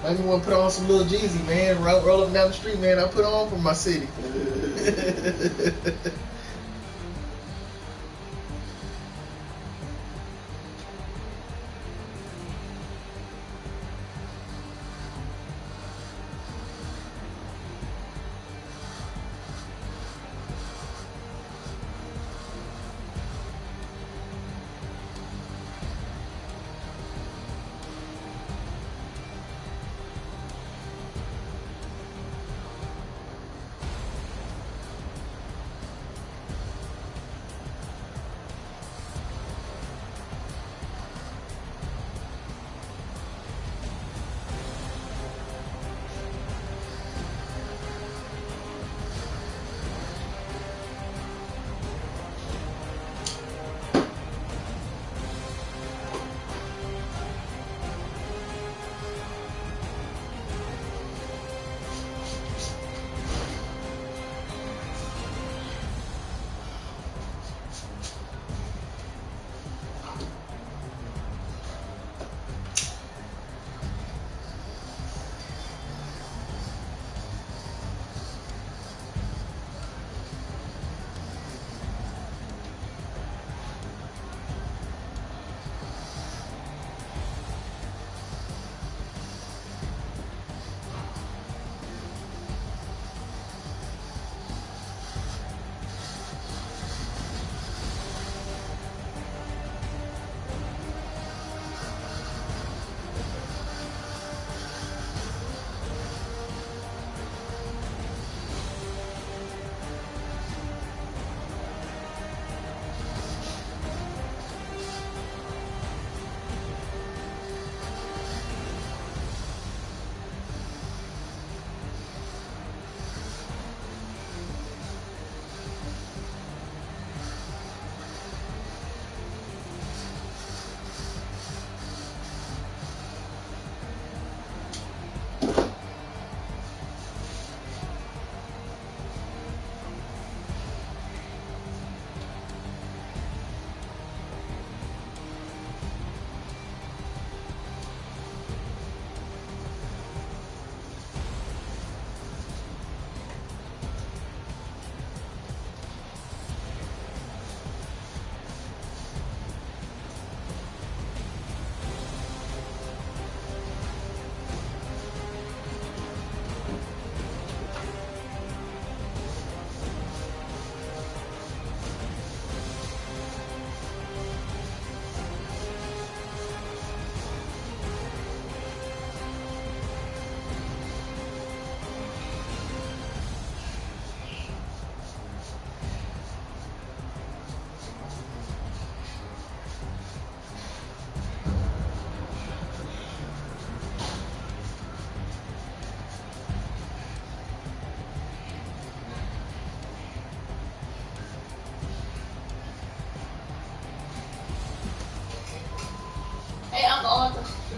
I just want to put on some little Jeezy, man. Roll up and down the street, man. I put on for my city.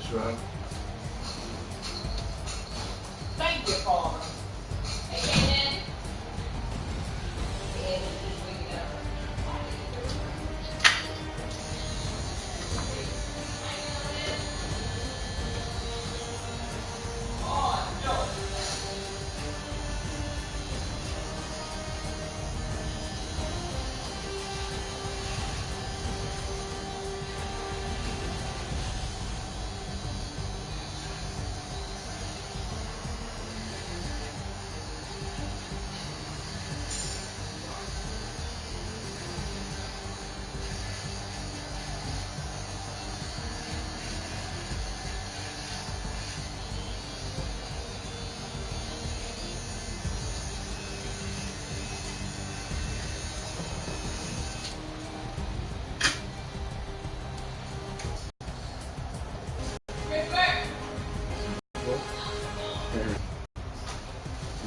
That's right. Thank you, Father. Amen. And just bring it up. Oh, no.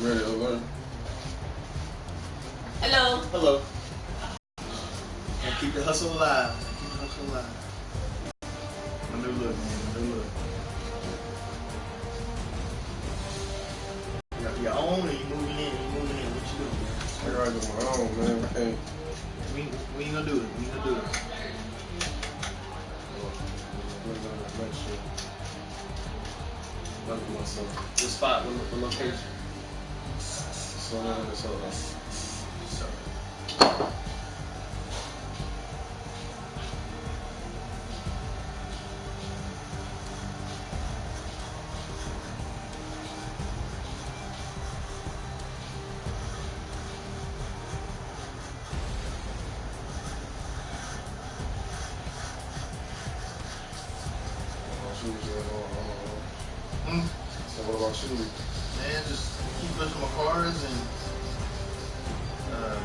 Ready to learn. Hello. Hello. And keep the hustle alive. Keep the hustle alive. My new look, man. My new look. You got your own, or you moving in? You moving in? What you doing, man? I gotta do my own, man. Hey. We ain't gonna do it. We ain't gonna do it. Next year. Love myself. What spot? What location? So it's all right. So what about you? Man, just keep pushing my cars and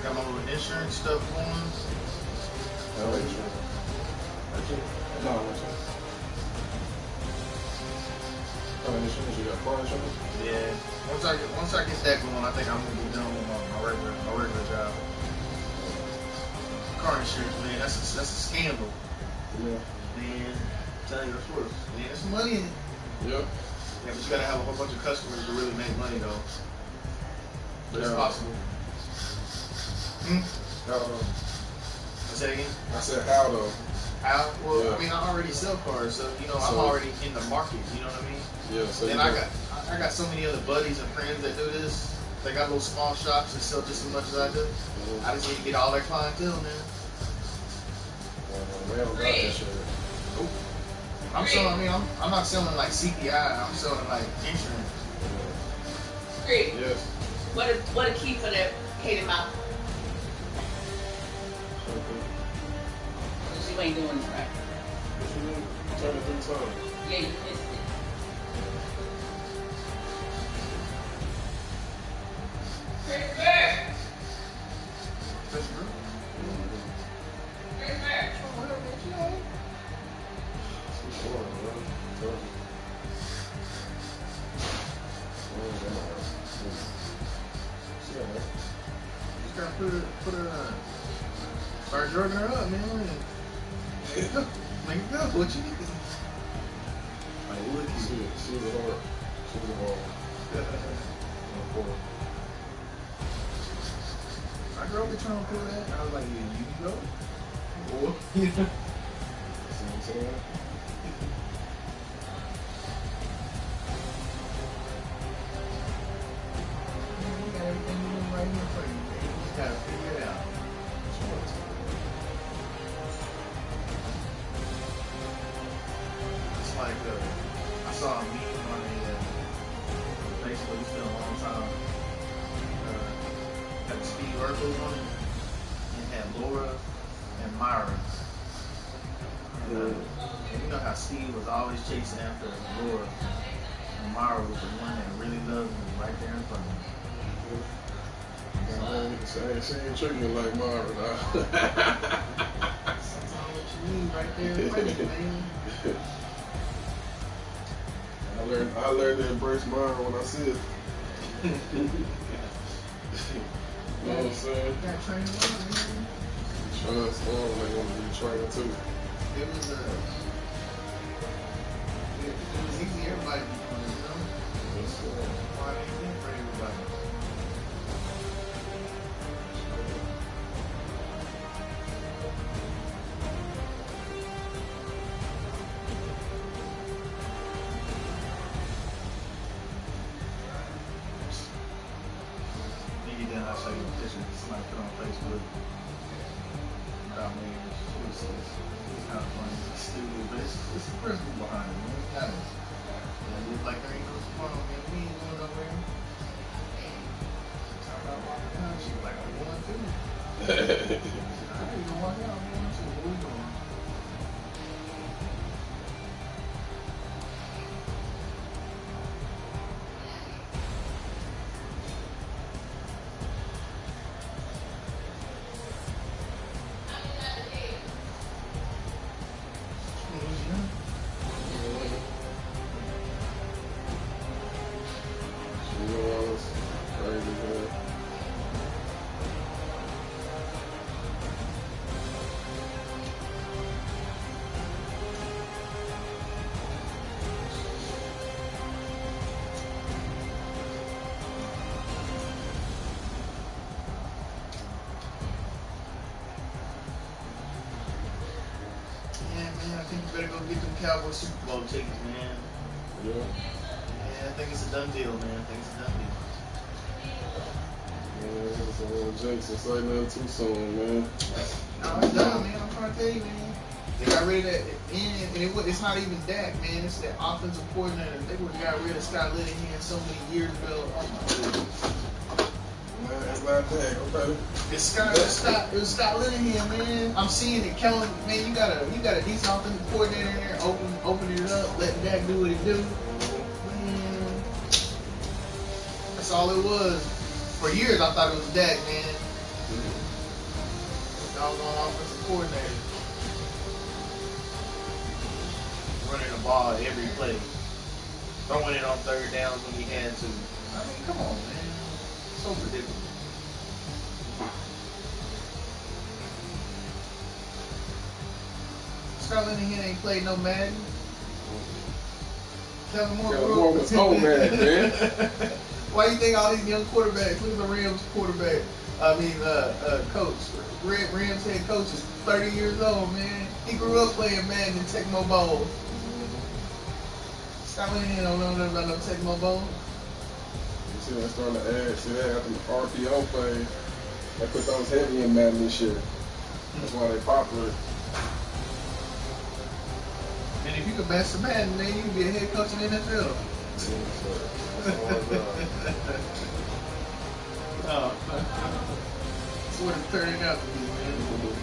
got my little insurance stuff going. No, insurance. Insurance, you got car insurance? Yeah. Once I get that going, I think I'm gonna be done with my regular job. Car insurance, man, that's a scandal. Yeah. Man, I'm telling you, that's worth. Man, there's some money in it. Yep. Yeah, but you gotta have a whole bunch of customers to really make money though. But it's possible. How though? Say again? I said how though? How? Well, Yeah. I mean, I already sell cars, so you know, I'm already in the market. You know what I mean? Yeah. So And I got so many other buddies and friends that do this. They got little small shops that sell just as much as I do. I just need to get all their clientele, man. We haven't got that shit. I'm selling. I mean, I'm not selling like CPI. I'm selling like insurance. Great. Yes. What a key for that hated mouth. You ain't doing it right. What you mean? Turn it 3 times. Yeah, you missed it. Christopher! Christopher? Christopher! Just gotta put a start jerking her up, man. Make it go. What you need? Like, look at you. She was hard. She was hard. My girl be trying to pull that. I was like, yeah, you go. Or, See what I'm saying? you got everything you need right here in front of you, man. You just gotta figure it out. It's like, I saw a meme on Facebook. It's been a long time. Had the Steve Urkel on it. And had Laura and Myra. And you know how Steve was always chasing after Laura. And Myra was the one that really loved him right there in front of him. She ain't treating me like Myra now. Sometimes what you need right there in front of you, man. I learned to embrace Myra when I see it. You know what I'm saying? You gotta train them up, man. Trust them, they want to be trained too. It was everybody be doing it, you know? Why ain't it for everybody? Nigga, then I'll show you a picture that somebody put on Facebook. About me, it's kind of funny, it's stupid, but it's the principle behind it, man. It's nice. Yeah, it look like there ain't no tomorrow, man. We ain't going nowhere. Talk about walking out, she was like, I'm going to. I ain't gonna walk out, I'm going to. What we doing? I think you better go get them Cowboys Super Bowl tickets, man. Yeah. Yeah, I think it's a done deal, man. I think it's a done deal. Man, it's a little jinx. It's like nothing too soon, man. No, it's done, man. I'm trying to tell you, man. They got rid of that, and it's not even Dak, man. It's that offensive coordinator. They would have got rid of Scott Linehan so many years ago. Oh my goodness. Man, it's not Dak, okay? It was Scott Linehan, man. I'm seeing it. Kellen, man, you got a decent offensive coordinator in there, opening it up, letting Dak do what he do. Man, that's all it was. For years, I thought it was Dak, man. Doggone offensive coordinator. Running the ball every play. Throwing it on third downs when he had to. I mean, come on, man. So predictable. Scott Linehan ain't played no Madden. Kevin Moore was so mad, man. Why you think all these young quarterbacks? Look at the Rams quarterback. Coach. Rams head coach is 30 years old, man. He grew up playing Madden and Tecmo Bowl. Scott Linehan don't know nothing about no Tecmo Bowl. You see that starting to add. See that after the RPO play. They put those heavy in Madden this year. That's why they popular. And if you could master Madden, man, you can be a head coach in the NFL. Oh, that's what it's turning out to be, man.